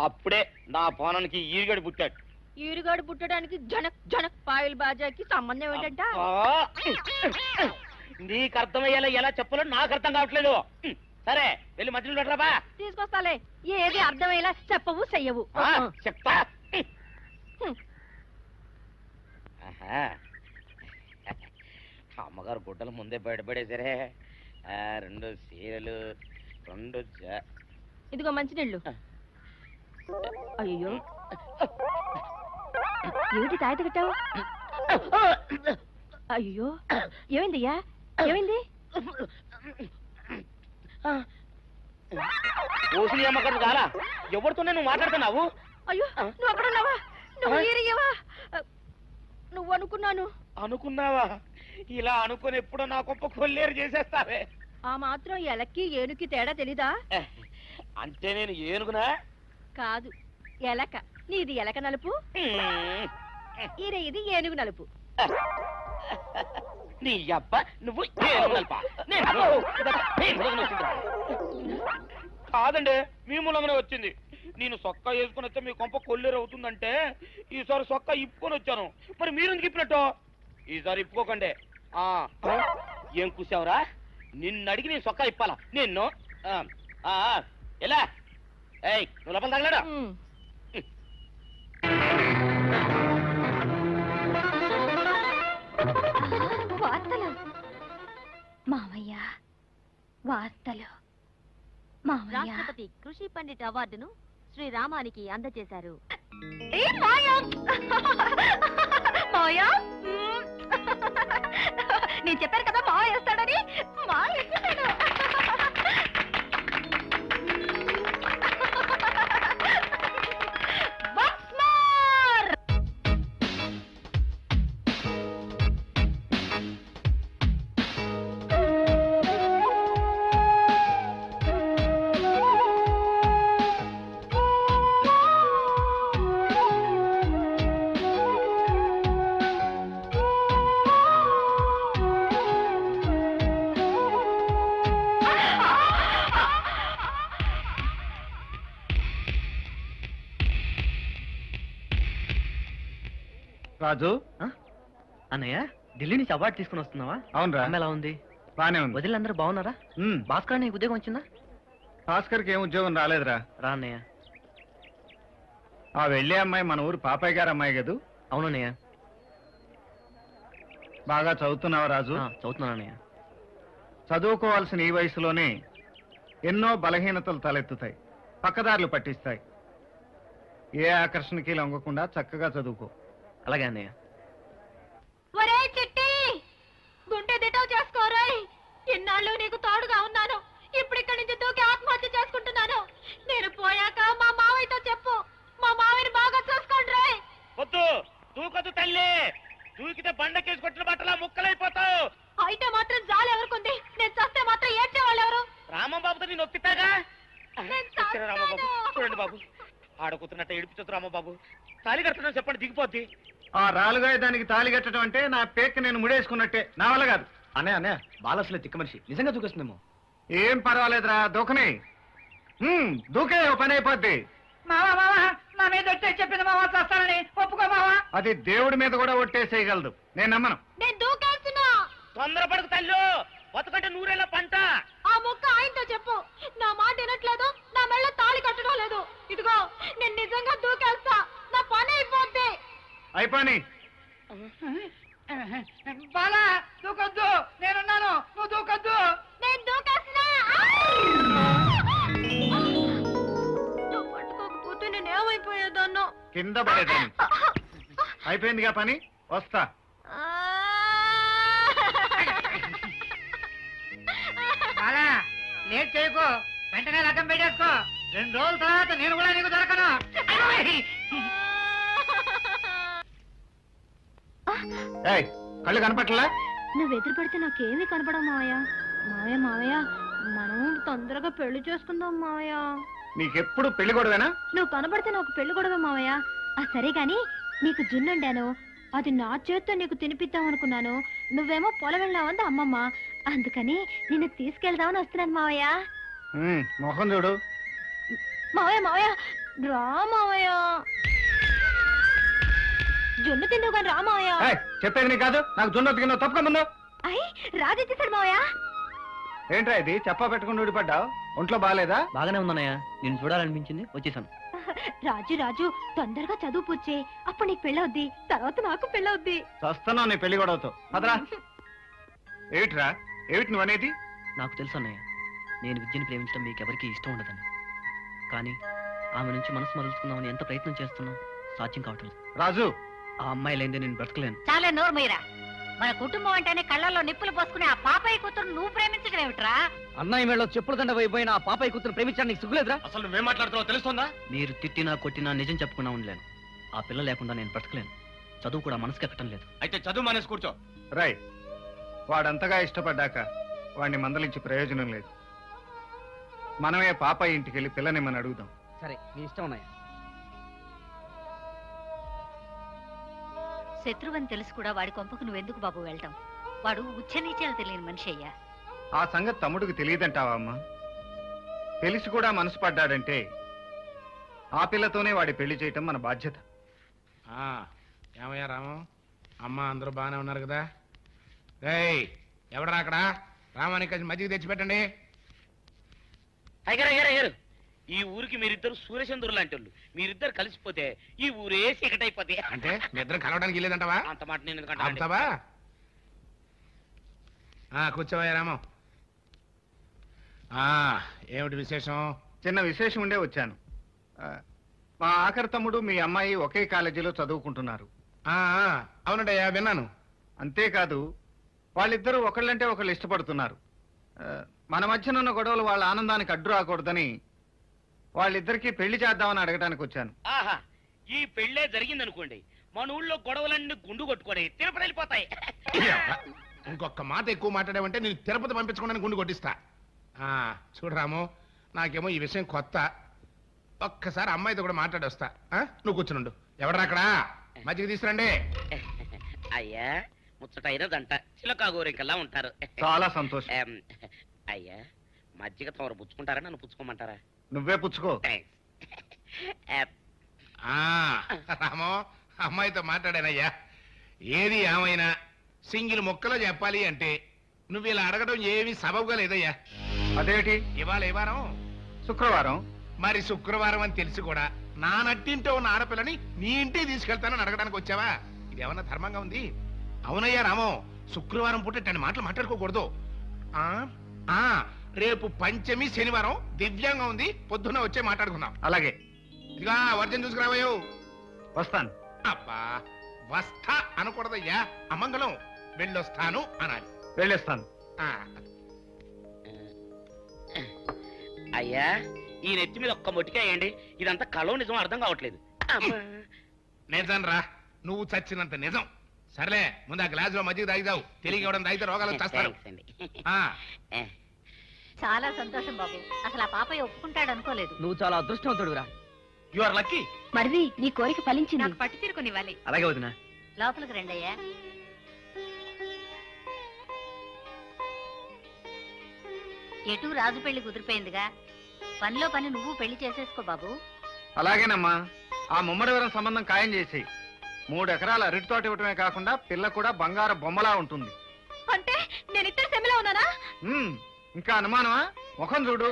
అప్పుడే నా పోనానికి ఈరిగడు పుట్టాడు. ఈరుగాడు పుట్టడానికి జనక్ జనక్ పాయల్ బాజాకి సంబంధం ఏంటంట? అబ్బా! నీకు అర్థమయ్యేలా ఎలా చెప్పాలో నాకు అర్థం కావట్లేదు. సరే వెళ్ళి మధ్యలో పెట్టరాబా. తీసుకొస్తాలే, ఏది అర్థమయ్యేలా చెప్పవు చెయ్యవు. చెప్తా. ఆహా. అమ్మగారు గుడ్డలు ముందే బయటపడేసరే. 2 చీరలు, 2 ఇదిగో మంచినీళ్ళు. అయ్యో ఏమిటి తాయిత కట్టావు? అయ్యో ఏమైందయ్యా, ఏమైంది? ఓసిని అమ్మగారు కాలా, ఎవరితోనే నువ్వు మాట్లాడుతున్నావు? అయ్యో నువ్వు అక్కడున్నావా? నువ్వు ఈరయ్యవా? నువ్వు అనుకున్నాను. అనుకున్నావా? ఇలా అనుకుని ఎప్పుడో నా గొప్ప కొల్లేరు చేసేస్తావే. ఆ మాత్రం ఎలక్కి ఏనుకి తేడా తెలీదా? అంటే నేను ఏనుగునా? కాదు, ఎలక. నీది ఎలక నలుపు, ఈరయ్యది ఏనుగు నలుపు. నీ అబ్బ నువ్వు ఏనుగు నలుపా? కాదండి, మీ మూలంగానే వచ్చింది. నేను సొక్కా వేసుకుని వస్తే మీ కొంప కొల్లేరు అవుతుందంటే ఈసారి సొక్కా ఇప్పుకొని వచ్చాను. మరి మీరెందుకు ఇప్పినట్టు? ఈసారి ఇప్పుకోకండి. ఏం కూసావురా? నిన్ను అడిగి నేను సొక్కా ఇప్పాలా నిన్ను? ఎలా? ఏయ్ నువ్వు లోపల తగలడా? వార్తలు మామయ్య, వార్తలు మామయ్య. రాష్ట్రపతి కృషి పండిట్ అవార్డును శ్రీరామానికి అందజేశారు. నేను చెప్పాను కదా మావ వేస్తాడని. మావ వేస్తాడు. రాజు, అన్నయ్య ఢిల్లీ నుంచి అవార్డు తీసుకుని వస్తున్నావా? అవునరా. అమ్మ ఎలా ఉంది? బానే ఉంది. వదిలిందరూ బాగున్నారా? భాస్కర్ నీకు ఉద్యోగం వచ్చిందా? భాస్కర్కి ఏం ఉద్యోగం రాలేదురా. రా అన్నయ్య. ఆ వెళ్ళే అమ్మాయి మన ఊరు పాపయ్య గారు అమ్మాయి కదూ? అవునన్నయ్య. బాగా చదువుతున్నావా రాజు? చదువుతున్నాను అన్నయ్య. చదువుకోవాల్సిన ఈ వయసులోనే ఎన్నో బలహీనతలు తలెత్తుతాయి, పక్కదారులు పట్టిస్తాయి. ఏ ఆకర్షణకి లొంగకుండా చక్కగా చదువుకో. అలాగే అన్నయ్య. ఒరే చిట్టి, గుండె దిటవు చేసుకోరాయ్. ఇన్నాళ్ళు నీకు తోడుగా ఉన్నాను, ఇప్పుడు ఇక్కడి నుంచి దూకి ఆత్మహత్య చేసుకుంటున్నాను. నేను పోయాక మా మావయ్యతో చెప్పు, మా మావయ్యని బాగా చూసుకోండి రాయ్. వద్దు, దూకదు తల్లి. దూకితే బండకేసుకొచ్చిన బట్టలా ముక్కలైపోతావు. అయితే మాత్రం జాలి ఎవరుకుంది? నేను చస్తే మాత్రం ఏడ్చే వాళ్ళు ఎవరు? రామబాబుతో నేను ఒప్పిస్తాగా. నేను చస్తాను. రామబాబు చూడండి బాబు, ఆడకూతున్నట్టు ఏడిపించొద్దు రామబాబు. తాళి కడుతున్నాను చెప్పండి, దిగిపోద్ది. ఆ రాలుగాయ దానికి తాళి కట్టడం అంటే నా పేక నేను ముడేసుకున్నట్టే. నా వల్ల కాదు. అన్నయ్య అన్నయ్య, బాలసలే తిక్క మనిషి నిజంగా దూకేస్తుందేమో. ఏం పర్వాలేదురా, దూకని. దూకే ఓ పని అయిపోద్ది. నా మీద వచ్చే చెప్పింది మావా, చేస్తానని ఒప్పుకో మావా. అది దేవుడి మీద కూడా ఒట్టేసేయగలదు, నేను నమ్మను. నేను దూకేస్తున్నా. తొందరపడకు తల్లు, బతుకంటే నూరేళ్ళ పంట. ఆ ముక్క ఆయనతో చెప్పు. నా మాట వినట్లేదు, నా మెళ్ళ తాళి కట్టడం లేదు. ఇదిగో నేను నిజంగా దూకేస్తా, నా పని అయిపోద్ది. అయిపోని. బాలా దూకొద్దు, నేనున్నాను, నువ్వు దూకొద్దు. నేను దూకేస్తున్నా. నువ్వు పట్టుకోకపోతే నేను ఏమైపోయేదాన్నో. కింద పడేదాన్ని. అయిపోయిందిగా పని, వస్తా. లేట్ చేయకు, వెంటనే లగ్గం పెట్టేసుకో. 2 రోజుల తర్వాత నేను కూడా నీకు దొరకను. ఏయ్, కళ్ళు కనపట్లా? నువ్వు ఎదురు పడితే నాకేమీ కనపడవు మావయ్య. మావయ్య మావయ్య, మనం తొందరగా పెళ్లి చేసుకుందాం మావయ్య. నీకెప్పుడు పెళ్లి గొడవేనా? నువ్వు కనబడితే నాకు పెళ్లి గొడవ మావయ్య. సరే గాని నీకు జున్నుండాను, అది నా చేత్తో నీకు తినిపిద్దాం అనుకున్నాను. నువ్వేమో పొలం వెళ్ళావంది అమ్మమ్మ, అందుకని నిన్ను తీసుకెళ్దామని వస్తున్నాను మావయ్య. మొహం చూడు. మావయ్య మావయ్య, రా మావయ్య. జున్ను తిందువు కానీ రా మావయ్య. ఏయ్, చెప్పేది నీ కాదు, నాకు జొన్న తిన్నా తప్పక ముందు. అయ్యి రాజెచ్చేసాడు మావయ్య. ఏంట్రా ఇది, చెప్పా పెట్టుకుని ఊడిపడ్డావు? ఒంట్లో బాగాలేదా? బాగానే ఉందన్నయ్య, నేను చూడాలనిపించింది వచ్చేసాను. రాజు రాజు, తొందరగా చదువు పూర్చే, అప్పుడు నీకు పెళ్ళవుద్ది, తర్వాత నాకు పెళ్ళవుద్ది. చస్తున్నావు నీ పెళ్లి గొడవతో. పదరా. ఏమిట్రా, ఏమిటి నువ్వు అనేది? నాకు తెలుసు అన్నయ్య, నేను విద్యను ప్రేమించడం మీకెవరికి ఇష్టం ఉండదని. కానీ ఆమె నుంచి మనసు మరల్చుకుందామని ఎంత ప్రయత్నం చేస్తున్నా సాధ్యం కావట్లేదు. రాజు, ఆ అమ్మాయి లేదే నేను బ్రతకలేను. చాలా నోరు మీరా. మన కుటుంబం అంటేనే కళ్ళల్లో నిప్పులు పోసుకుని ఆ పాపయ్య కూతురు నువ్వు ప్రేమించడం ఏమిట్రా? అన్నయ్య మేళలో చెప్పుల దండ అయిపోయిన ఆ పాపయ్య కూతురు ప్రేమించడానికి సిగ్గులేదురా? అసలు నువ్వేం మాట్లాడుతున్నావు తెలుస్తుందా? మీరు తిట్టినా కొట్టినా నిజం చెప్పుకున్నా ఉండలేను. ఆ పిల్ల లేకుండా నేను బ్రతకలేను. చదువు కూడా మనసుకి ఎక్కడం లేదు. అయితే చదువు మానేసి కూర్చో. రై, వాడంతగా ఇష్టపడ్డాక వాడిని మందలించి ప్రయోజనం లేదు. మనమే పాప ఇంటికి వెళ్ళి పిల్లనిమ్మని అడుగుదాం. సరే, నీ ఇష్టం అన్నయ్య. శత్రువని తెలుసు కూడా వాడి కొంపకు నువ్వెందుకు బాబు వెళ్ళటం? వాడు ఉచ్చనీచాలు తెలియని మనిషి అయ్యా. ఆ సంగతి తమ్ముడికి తెలియదంటావా అమ్మా? తెలిసి కూడా మనసు పడ్డాడంటే ఆ పిల్లతోనే వాడి పెళ్లి చేయటం మన బాధ్యత. ఏమయ్యా రామం, అమ్మ అందరూ బాగానే ఉన్నారు కదా? రేయ్, ఎవడరా అక్కడ? రామానికి కొంచెం మజ్జిగ తెచ్చిపెట్టండి. అయ్యారు, ఈ ఊరికి మీరిద్దరు సూర్యచంద్రులు లాంటి వాళ్ళు. మీరిద్దరు కలిసిపోతే ఈ ఊరే చీకటైపోతే. అంటే మీ ఇద్దరం కలవడానికి వెళ్ళేదంటావా? అంత మాట నేను ఎందుకంటే అంటావా? కూర్చోవయ్యా రామం. ఏమిటి విశేషం? చిన్న విశేషం ఉండే వచ్చాను. మా ఆఖరి తమ్ముడు మీ అమ్మాయి ఒకే కాలేజీలో చదువుకుంటున్నారు. అవునండయ్యా, విన్నాను. అంతేకాదు, వాళ్ళిద్దరూ ఒకళ్ళంటే ఒకళ్ళు ఇష్టపడుతున్నారు. మన మధ్యన ఉన్న గొడవలు వాళ్ళ ఆనందానికి అడ్డు రాకూడదని వాళ్ళిద్దరికీ పెళ్లి చేద్దామని అడగడానికి వచ్చాను. ఆహా, ఈ పెళ్ళే జరిగిందనుకోండి, మన ఊళ్ళో గొడవలన్నీ గుండు కొట్టుకొని తిరుపతి వెళ్ళిపోతాయి. ఇంకొక మాట ఎక్కువ మాట్లాడావంటే నేను తిరుపతి పంపించకుండా గుండు కొట్టిస్తా. చూడు రాము, నాకేమో ఈ విషయం కొత్త. ఒక్కసారి అమ్మాయితో కూడా మాట్లాడొస్తా. నువ్వు కూర్చునుండు. ఎవడరా అక్కడ? మజ్జిగ తీసుకురండి. అయ్యా, ముచ్చటైనదంట, చిలకాగోరింకల్లా ఉంటారు. చాలా సంతోషం. అయ్యా, మజ్జిగ తమరు పుచ్చుకుంటారా, నన్ను పుచ్చుకోమంటారా? నువ్వే పుచ్చుకో. రామో, అమ్మాయితో మాట్లాడానయ్యా. ఏది ఏమైనా సింగిల్ మొక్కలో చెప్పాలి అంటే నువ్వు ఇలా అడగడం ఏమీ సబబుగా లేదయ్యా. అదేమిటి? ఇవాళ ఏ వారం? శుక్రవారం. మరి శుక్రవారం అని తెలిసి కూడా నా నట్టింటో ఉన్న ఆడపిల్లని నీ ఇంటికి తీసుకెళ్తానని అడగడానికి వచ్చావా? ఇదేమన్నా ధర్మంగా ఉంది? అవునయ్యా రామో, శుక్రవారం పూట ఇట్లాంటి మాటలు మాట్లాడుకోకూడదు. రేపు పంచమి శనివారం దివ్యంగా ఉంది, పొద్దున్న వచ్చే మాట్లాడుకుందాం. అలాగే. ఇదిగా వర్జం చూసుకురావయ్యో. వస్తాను. అబ్బా, వస్తా అనకూడదయ్యా, అమంగళం. వెళ్ళొస్తాను అనాలి. వెళ్ళేస్తాను. అయ్యా, ఈ నెత్తి మీద ఒక్క మొట్టికేయండి, ఇదంతా కలో నిజం అర్థం కావట్లేదు. నిజం రా, నువ్వు చచ్చినంత నిజం. సర్లే, ముందు ఆ గ్లాసులో మజ్జిగ తాగిదావు. తెలియక ఇవ్వడం తాగితే రోగాలు చేస్తారు. చాలా సంతోషం బాబు. అసలు ఆ పాపయ్య ఒప్పుకుంటాడు అనుకోలేదు. నువ్వు చాలా అదృష్టవంతుడురా. You are lucky. మరిది, నీ కోరిక ఫలించింది. నాకు పట్టు తీరుకునివ్వాలి. అలాగే వదినా. లోపలికి రండి అయ్యా. ఎటు రాజు పెళ్లి కుదిరిపోయిందిగా, పనిలో పని నువ్వు పెళ్లి చేసేసుకో బాబు. అలాగేనమ్మా. ఆ ముమ్మడివరం సంబంధం ఖాయం చేసి 3 ఎకరాల అరటి తోట ఇవ్వటమే కాకుండా పిల్ల కూడా బంగారు బొమ్మలా ఉంటుంది. అంటే నేను ఇద్దరు సెమిలో ఉన్నానా? ఇంకా అనుమానమా? ముఖం చూడు.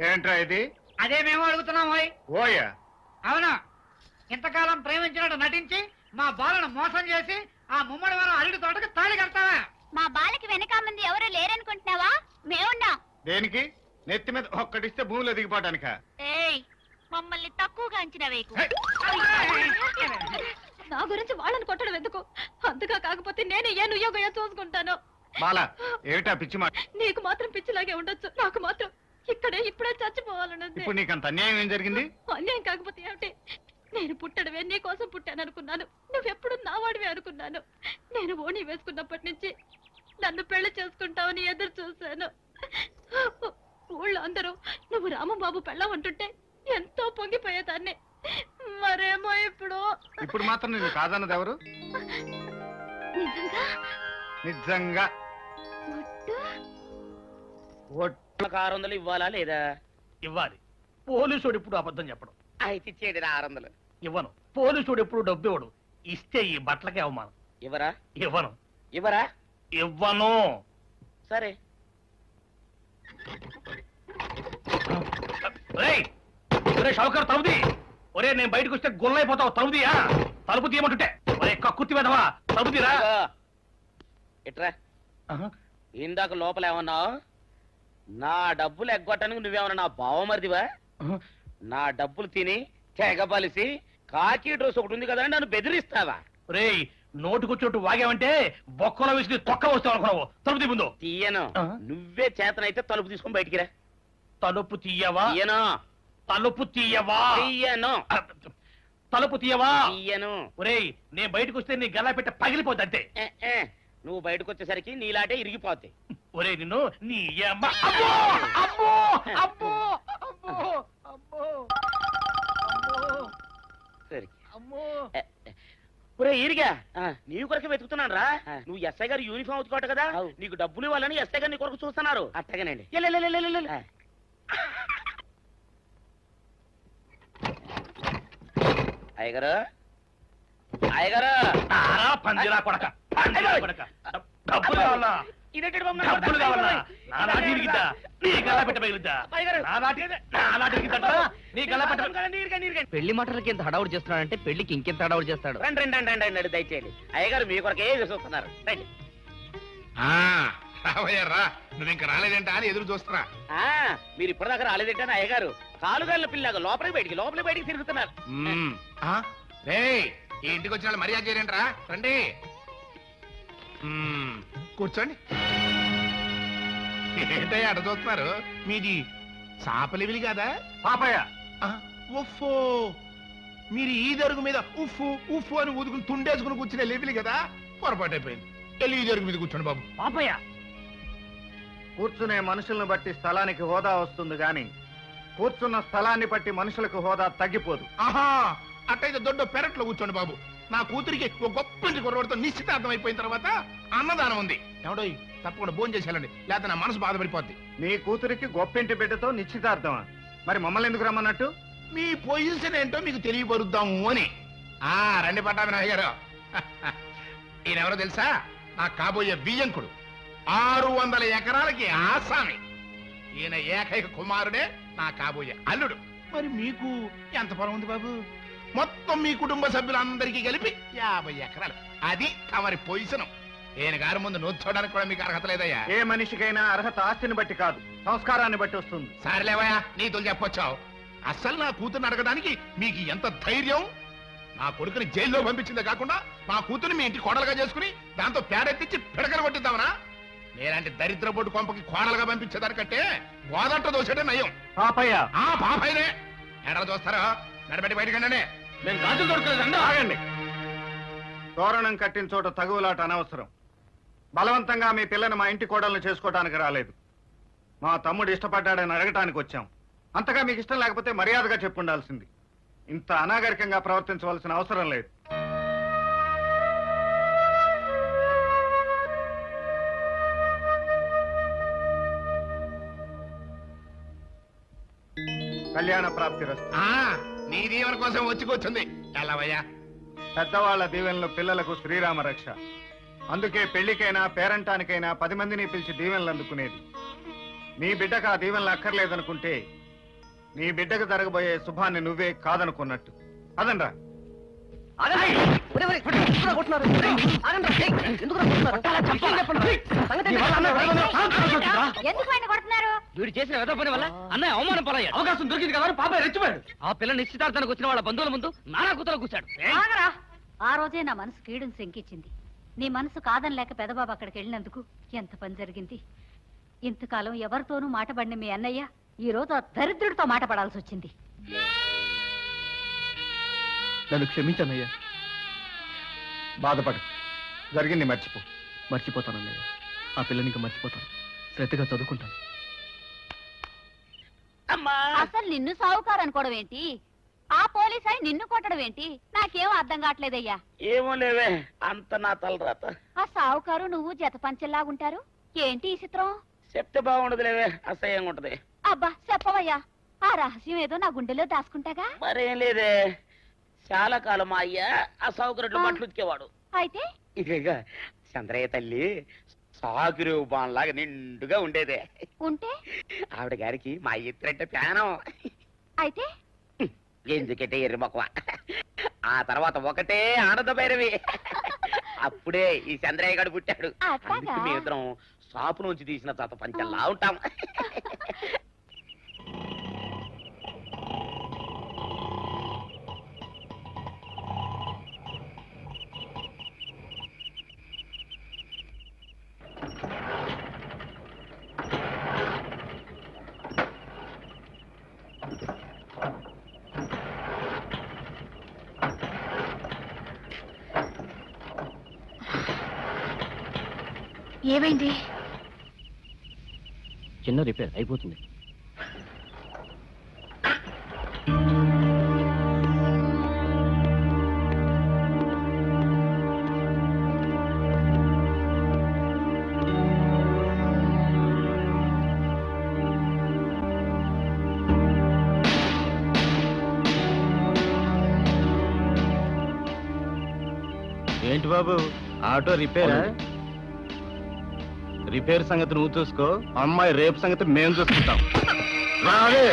ఏంట్రా ఇది? అదే మేము అడుగుతున్నాం ఓయా అవునా ఇంతకాలం ప్రేమించినట్టు నటించి మా బాలను మోసం చేసి ఆ ముమ్మడి వారం అల్లుడి తోటకు తాళి కడతావా? మా బాలకి వెనక మంది ఎవరు లేరనుకుంటున్నావా? మేమున్నాం. దేనికి? నెత్తి మీద ఒక్కటిస్తే భూమిలో దిగిపోవటానిక? ఏయ్, మమ్మల్ని తక్కువగా అంచనా వేయకు. నా గురించి వాళ్ళని కొట్టడం ఎందుకు? అంతగా కాకపోతే నేను ఏ నుయ్యోగయో చూసుకుంటాను. బాలా ఏమిటా పిచ్చి మాట? నీకు మాత్రం పిచ్చిలాగే ఉండొచ్చు, నాకు మాత్రం ఇప్పుడే చచ్చిపోవాలన్నది. ఇప్పుడు నీకు అంత అన్యాయం ఏం జరిగింది? అన్యాయం కాకపోతే ఏమిటి? నేను పుట్టడమే నీ కోసం పుట్టాను అనుకున్నాను. నువ్వెప్పుడు నా వాడివే అనుకున్నాను. నేను ఓణి వేసుకున్నప్పటి నుంచి నన్ను పెళ్లి చేసుకుంటావని ఎదురు చూశాను. ఊళ్ళో అందరూ నువ్వు రామంబాబు పెళ్ళం అంటుంటే ఎంతో పొంగిపోయేదాన్ని. మరేమో ఇప్పుడు మాత్రం నేను కాదన్నది ఎవరు? నిజంగా నిజంగా ఒట్టు. 600 ఇవ్వాలా లేదా? ఇవ్వాలి. పోలీసుడు ఇప్పుడు అబద్ధం చెప్పడం. అయితే ఇచ్చేయండి 600. ఇవ్వను. పోలీసుడు ఎప్పుడు డబ్బు ఇవ్వడు. ఇస్తే ఈ బట్టలకే అవమానం. ఇవ్వరా? ఇవ్వను. ఇవ్వరా? ఇవ్వను. సరే. షౌకర్ తలుపుది. ఒరే నేను బయటకు వస్తే గుల్లైపోతావు. తలుపుదియా? తలుపు తీయమంటుంటే ఒరే కక్కుర్తి వెధవా, తలుపు తీరా. ఇట్రా. ఇందాక లోపల ఏమన్నావు? నా డబ్బులు ఎగ్గొట్టడానికి నువ్వేమన్నా నా బావమరిదివా? నా డబ్బులు తిని తెగబలిసి కాకి డ్రెస్ ఒకటి ఉంది కదా అని నన్ను బెదిరిస్తావా? రేయ్ నోటుకొచ్చోటు వాగావంటే బొక్కలో వేసి తొక్క వస్తావు అనుకున్నావు. తలుపు తీ ముందు. తీయను. నువ్వే చేతనైతే తలుపు తీసుకొని బయటికి రా. తలుపు తీయవా? తీయను. తలుపు తీయవా? తీయను. తలుపు తీయవా? తీయను. ఒరేయ్ నేను బయటకు వస్తే నీ గల్లా పెట్ట పగిలిపోద్ది అంతే. నువ్వు బయటకు వచ్చేసరికి నీలాటే ఇరిగిపోతాయి. ఒరే నిన్ను నీ అమ్మ. అబ్బో అబ్బో అబ్బో అబ్బో అబ్బో సరే. అమ్మో. ఒరే ఈరిగా నీ కొరకు వెతుకుతున్నాను రా. నువ్వు ఎస్ఐ గారు యూనిఫామ్ అవుతుకోట కదా, నీకు డబ్బులు ఇవ్వాలని ఎస్ఐ గారు నీ కొరకు చూస్తున్నారు. అట్టగానండి. అయ్యగారు అయ్యగారు పందిరా కొడక, పందిరా కొడక. డబ్బులు కావాలా? డబ్బులు కావాలా? నా నాటి ఇరిగిద్దా? నీ గల్లా పెట్ట పగిలిద్దా? నా నాటి ఇరిగిద్దా? నీ గల్లా పెట్ట. పెళ్లి మాటలకి ఎంత హడావుడు చేస్తున్నాడంటే పెళ్లికి ఇంకెంత హడావుడు చేస్తాడు. రండి రండి రండి రండి దయచేయండి. అయ్యగారు మీ కొరకే చూస్తున్నారు. రండి. రావయ్యారా, నువ్వు ఇంకా రాలేదంట అని ఎదురు చూస్తున్నా. మీరు ఇప్పటిదాకా రాలేదంటే అయ్యగారు కాలుగాళ్ళ పిల్లగా లోపలికి బయటికి తిరుగుతున్నారు. ఈ ఇంటికి వచ్చిన వాళ్ళు మర్యాద చేయరంటరా. రండి కూర్చోండి. ఏంటయ్యా అట చూస్తున్నారు? మీది సాపలివిలి కదా? పాపయ్య ఉఫ్ఫో, మీరు ఈ దరుగు మీద ఉఫ్ఫు ఉఫ్ఫు అని ఊదుకుని తుండేసుకుని కూర్చునే లెవిలి కదా? పొరపాటు అయిపోయింది. వెళ్ళి ఈ దరుగు మీద కూర్చోండి బాబు. పాపయ్య కూర్చునే మనుషులను బట్టి స్థలానికి హోదా వస్తుంది గాని కూర్చున్న స్థలాన్ని బట్టి మనుషులకు హోదా తగ్గిపోదు. ఆహా, అట్టయితే దొడ్డ పెరట్లో కూర్చోండి బాబు. నా కూతురికి ఒక గొప్పంటి కుర్రవాడితో నిశ్చితార్థం అయిపోయిన తర్వాత అన్నదానం ఉంది. ఎవడో తప్పకుండా భోజనం చేసేయాలండి, లేకపోతే నా మనసు బాధపడిపోద్ది. నీ కూతురికి గొప్పింటి బిడ్డతో నిశ్చితార్థమా? మరి మమ్మల్ని ఎందుకు రమ్మన్నట్టు? మీ పొజిషన్ ఏంటో మీకు తెలియపరుద్దాము అని. రండి పట్టాభినాయ్ గారు. ఈయనెవరో తెలుసా? నా కాబోయే బియ్యంకుడు. 600 ఎకరాలకి ఆసామి. ఈయన ఏకైక కుమారుడే నా కాబోయే అల్లుడు. మరి మీకు ఎంత పొలం ఉంది బాబు? మొత్తం మీ కుటుంబ సభ్యులందరికీ కలిపి 50 ఎకరాలు. అది తమరి పొజిషన్. ఈయన గారి ముందు నోచుకోవడానికి కూడా మీకు అర్హత లేదయ్యా. ఏ మనిషికైనా అర్హత ఆస్తిని బట్టి కాదు, సంస్కారాన్ని బట్టి వస్తుంది. సరేలేవయ్యా, నీతులు చెప్పొచ్చావు. అసలు నా కూతుర్ని అడగడానికి మీకు ఎంత ధైర్యం? నా కొడుకుని జైల్లో పంపించిందే కాకుండా నా కూతుర్ని మీ ఇంటి కోడలుగా చేసుకుని దాంతో పేడెత్తించి పిడకలు కొట్టిద్దామనా? నేలాంటి దరిద్ర బొడ్డు కొంపకి కోడలుగా పంపించేదానికంటే గోదంట దోసేటే నయం. పాపయ్య పాపయ్యనే ఎడలు చూస్తారా? నడబెట్టి బయటకండి. నేను గాజులు దొరకలేదండి. ఆగండి. తోరణం కట్టిన చోట తగువులాట అనవసరం. బలవంతంగా మీ పిల్లని మా ఇంటి కోడలను చేసుకోవడానికి రాలేదు. మా తమ్ముడు ఇష్టపడ్డాడని అడగటానికి వచ్చాం. అంతగా మీకు ఇష్టం లేకపోతే మర్యాదగా చెప్పుండాల్సింది. ఇంత అనాగరికంగా ప్రవర్తించవలసిన అవసరం లేదు. కళ్యాణ ప్రాప్తి రస్తు. నీ దీవెన కోసం వచ్చి కూర్చుంది. ఎలావయ్యా? పెద్దవాళ్ల దీవెనలు పిల్లలకు శ్రీరామ రక్ష. అందుకే పెళ్లికైనా పేరంటానికైనా 10 మందిని పిలిచి దీవెనలు అందుకునేది. మీ బిడ్డకు ఆ దీవెనలు అక్కర్లేదనుకుంటే నీ బిడ్డకు జరగబోయే శుభాన్ని నువ్వే కాదనుకున్నట్టు అదనరా. ఎందుకు ఆయన కొడుతున్నారు? వీడు చేసిన వెద పని వల్ల అన్నయ్య అవమానం పాలయ్యాడు. అవకాశం దొరికింది కదా పాప రెచ్చిపోయాడు. ఆ పిల్ల నిశ్చితార్థానికి వచ్చిన వాళ్ళ బంధువుల ముందు నానా కూతురు కూర్చాడు. ఆగరా. ఆ రోజే నా మనసు కీడుని శంకించింది. నీ మనసు కాదనలేక పెదబాబు అక్కడికి వెళ్ళినందుకు ఎంత పని జరిగింది. ఇంతకాలం ఎవరితోనూ మాటపడిన మీ అన్నయ్య ఈ రోజు ఆ దరిద్రుడితో మాట పడాల్సి వచ్చింది. నన్ను క్షమించనయ్యా. బాధపడు, జరిగింది మర్చిపో. మర్చిపోతానన్నయ్య. ఆ పిల్లనికి మర్చిపోతాను. శ్రద్ధగా చదువుకుంటాను. అసలు నిన్ను సావుకారు అనుకోవడం ఏంటి? ఆ పోలీస్ అయి నిన్ను కొట్టడం ఏంటి? నాకేం అర్థం కావట్లేదయ్యా. ఏమో లేవే, అంత నా తలరాత. ఆ సావుకారు నువ్వు జత పంచెల్లాగుంటారు ఏంటి ఈ చిత్రం? చెప్తే బాగుండదు లేవే, అసహ్యంగా ఉంటది. అబ్బా చెప్పవయ్యా. ఆ రహస్యం ఏదో నా గుండెలో దాచుకుంటాగా. మరేం లేదే, చాలా కాలం మా అయ్య ఆ సౌకర్యం బట్టలు ఉతికేవాడు. అయితే ఇక చంద్రయ్య తల్లి సాగురు బాన్లాగా నిండుగా ఉండేదే. ఉంటే ఆవిడ గారికి మా ఇద్దరంటే ప్యానం. అయితే ఎందుకంటే ఎర్రి మొక్కవ. ఆ తర్వాత ఒకటే ఆనంద భైరవి. అప్పుడే ఈ చంద్రయ్య గారు పుట్టాడు. అట్లాగా? అందుకే మేమిద్దరం షాపు నుంచి తీసిన తాత పంచల్లా ఉంటాం. ఏమైంది? చిన్న రిపేర్ అయిపోతుంది. ఏంటి బాబు, ఆటో రిపేరా? రిపేర్ సంగతి నువ్వు చూసుకో, అమ్మాయి రేపు సంగతి మేము చూసుకుంటాం. రావే.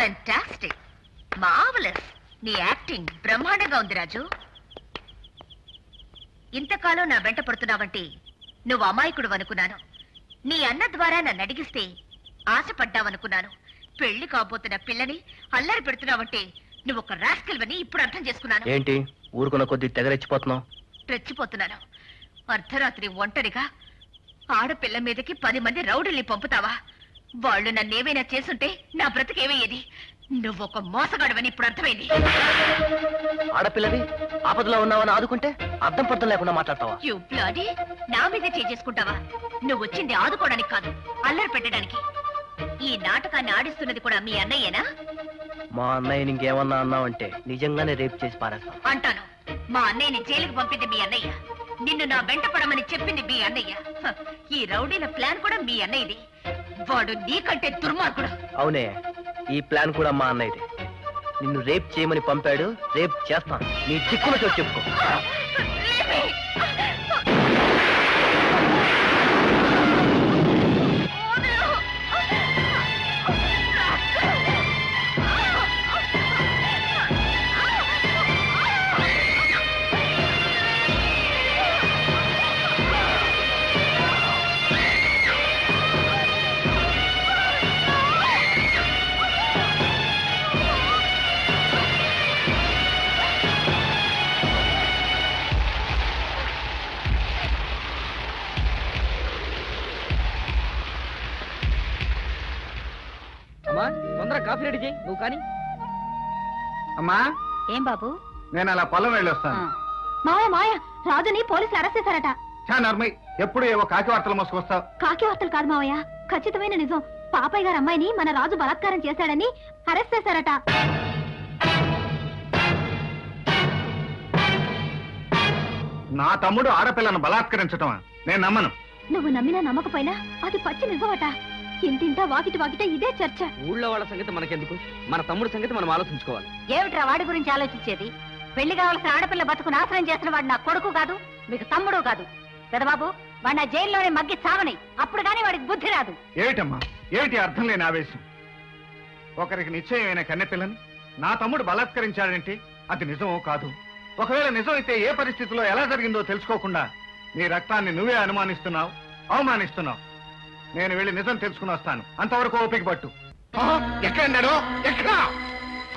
Fantastic, marvellous. నీ యాక్టింగ్ బ్రహ్మాండంగా ఉంది రాజు. ఇంతకాలం నా వెంట పడుతున్నావంటే నువ్వు అమాయకుడు అనుకున్నాను. నీ అన్న ద్వారా నన్ను అడిగిస్తే ఆశపడ్డావనుకున్నాను. పెళ్లి కాబోతున్న పిల్లని అల్లరి పెడుతున్నావంటే నువ్వు ఒక రాస్కల్ అని ఇప్పుడు అర్థం చేసుకున్నాను. ఏంటి ఊరుకున్న కొద్ది తెగరెచ్చిపోతున్నావు? రెచ్చిపోతున్నాను. అర్ధరాత్రి ఒంటరిగా ఆడపిల్ల మీదకి 10 మంది రౌడీల్ని పంపుతావా? వాళ్ళు నన్నేమైనా చేసుంటే నా బ్రతికేమయ్యేది. నువ్వొక మోసగాడవని ఇప్పుడు అర్థమైంది. ఆడపిల్లవి ఆపదలో ఉన్నావని ఆదుకుంటే అర్థం పర్థం లేకుండా మాట్లాడతావా? యు బ్లడీ, నా మీద చేసుకుంటావా? నువ్వు వచ్చింది ఆదుకోవడానికి కాదు, అల్లరి పెట్టడానికి. ఈ నాటకాన్ని ఆడిస్తున్నది కూడా మీ అన్నయ్యేనా? మా అన్నయ్య ఇంకేమన్నా అన్నావంటే నిజంగానే రేపు చేసి పారేస్తాం. అంటాను. మా అన్నయ్యని జైలుకు పంపింది మీ అన్నయ్య. నిన్ను నా వెంట పడమని చెప్పింది మీ అన్నయ్య. ఈ రౌడీల ప్లాన్ కూడా మీ అన్నయ్యది. వాడు నీకంటే దుర్మార్గుడు. అవునే, ఈ ప్లాన్ కూడా మా అన్నయ్యదే. నిన్ను రేప్ చేయమని పంపాడు, రేప్ చేస్తాను. నీ దిక్కున చోటు చెప్పుకో. అమ్మా తొందరగా కాఫీ రెడీ చేయి, నువ్వు కానీ. అమ్మా ఏం బాబు? నేను అలా పొలం వెళ్ళి వస్తాను. మాయ మాయ, రాజుని పోలీసులు అరెస్ట్ చేశారట. చా నర్మయ్, ఎప్పుడు ఏవో కాకి వార్తలు మోసుకొస్తావు. కాకి వార్తలు కాదు మావయ్య, ఖచ్చితమైన నిజం. పాపయ్య గారు అమ్మాయిని మన రాజు బలాత్కారం చేశాడని అరెస్ట్ చేశారట. నా తమ్ముడు ఆడపిల్లను బలాత్కరించటమా? నేను నమ్మను. నువ్వు నమ్మినా నమ్మకపోయినా అది పచ్చి నిజమట. ఇంటింటా వాకిటి వాకిట ఇదే చర్చ. ఊళ్ళో వాళ్ళ సంగతి మనకెందుకు, మన తమ్ముడు సంగతి మనం ఆలోచించుకోవాలి. ఏమిట్రా వాడి గురించి ఆలోచించేది? పెళ్లి కావాల్సిన ఆడపిల్ల బతుకు నాశనం చేసిన వాడు నా కొడుకు కాదు, మీకు తమ్ముడు కాదు. పెదబాబు, వాడు నా జైల్లోనే మగ్గి చావని, అప్పుడు కానీ వాడికి బుద్ధి రాదు. ఏమిటమ్మా, ఏమిటి అర్థం లేని ఆవేశం? ఒకరికి నిశ్చయమైన కన్నెపిల్లని నా తమ్ముడు బలాత్కరించాడంటే అది నిజమో కాదు? ఒకవేళ నిజం అయితే ఏ పరిస్థితిలో ఎలా జరిగిందో తెలుసుకోకుండా నీ రక్తాన్ని నువ్వే అనుమానిస్తున్నావు, అవమానిస్తున్నావు. నేను వెళ్ళి నిజం తెలుసుకుని వస్తాను. అంతవరకు ఓపిక పట్టు. ఎక్కడ అన్నాడు? ఎక్కడ?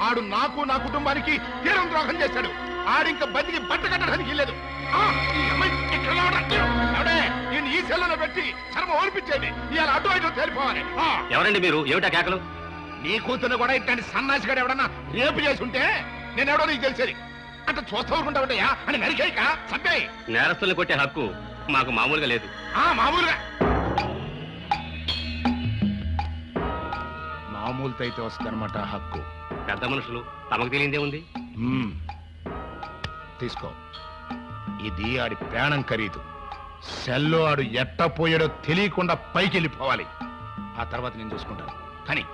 ఆడు నాకు నా కుటుంబానికి తీరం ద్రోహం చేశాడు. ఆడింక బతికి బట్ట కట్టడానికి లేదు. ఈ అమ్మాయి ఎక్కడ ఎవడే నేను ఈ సెల్లలో పెట్టి చర్మ ఓడిపించేది. ఇవాళ అటు ఇటు తేలిపోవాలి. ఎవరండి మీరు? ఏమిటా కేకలు? నీ కూతురు కూడా ఇట్లాంటి సన్నాసిగాడు ఎవడన్నా రేపు చేసి ఉంటే నేనెవడో నీకు తెలిసేది. అంత చూస్తూ ఊరుకుంటావుంటయ్యా అని నరికేయక సభ్యాయి. నేరస్తుల్ని కొట్టే హక్కు మాకు మామూలుగా లేదు. మామూలుగా మామూలుతో అయితే వస్తుందన్నమాట హక్కు. పెద్ద మనుషులు, తమకు తెలియదే ఉంది. తీసుకో, ఇది ఆడి ప్రాణం ఖరీదు. సెల్లో ఆడు ఎట్ట పోయాడో తెలియకుండా పైకి వెళ్ళిపోవాలి. ఆ తర్వాత నేను చూసుకుంటాను. కానీ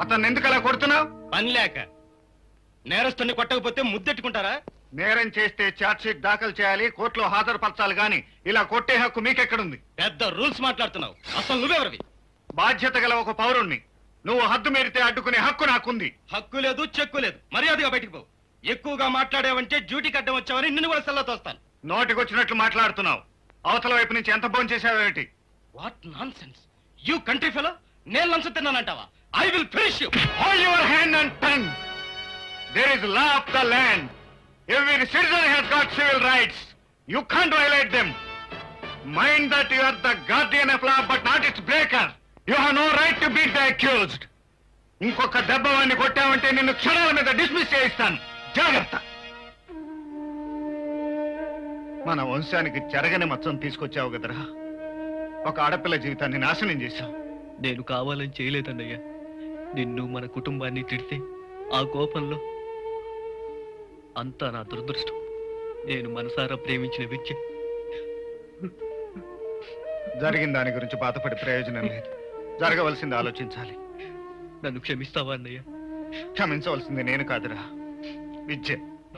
అతన్ని ఎందుకు అలా కొడుతున్నావు? పని లేక. నేరస్తుల్ని కొట్టకపోతే ముద్దెట్టుకుంటారా? నేరం చేస్తే ఛార్జ్ షీట్ దాఖలు చేయాలి, కోర్టులో హాజరుపరచాలి. గాని ఇలా కొట్టే హక్కు మీకెక్కడుంది? పెద్ద రూల్స్ మాట్లాడుతున్నావు. అసలు నువ్వెవరివి? బాధ్యత గల ఒక పౌరుణ్ణి. నువ్వు హద్దు మీరితే అడ్డుకునే హక్కు నాకుంది. హక్కు లేదు, చెక్కు లేదు. మర్యాదగా బయటికి పో. ఎక్కువగా మాట్లాడావంటే డ్యూటీ కట్టం వచ్చావని నిన్ను కూడా సెల్లో తోస్తాను. నోటికొచ్చినట్లు మాట్లాడుతున్నావు. అవతల వైపు నుంచి ఎంత భోజనం చేశావేమిటి? What nonsense you country fellow. నేను లంచం తిన్నానంటావా? I will finish you. Hold your hand and tongue. There is law of the land. Every citizen has got civil rights. You can't violate them. Mind that you are the guardian of law, but not its breaker. You have no right to beat the accused. ఇంకొక దెబ్బ వాడిని కొట్టావంటే నిన్ను క్షణాల మీద dismiss చేయిస్తాను. జాగ్రత్త. మన వంశానికి చెరగని మచ్చం తీసుకొచ్చావు కదరా. ఒక ఆడపిల్ల జీవితాన్ని నాశనం చేశావు. నేను కావాలని చేయలేదన్నయ్య. నిన్ను మన కుటుంబాన్ని తిడితే ఆ కోపంలో అంతా నా దురదృష్టం. నేను మనసారా ప్రేమించిన విద్య. జరిగిన దాని గురించి బాధపడి ప్రయోజనం లేదు. జరగవలసింది ఆలోచించాలి. నన్ను క్షమిస్తావా అన్నయ్య? క్షమించవలసింది నేను కాదురా, విద్య.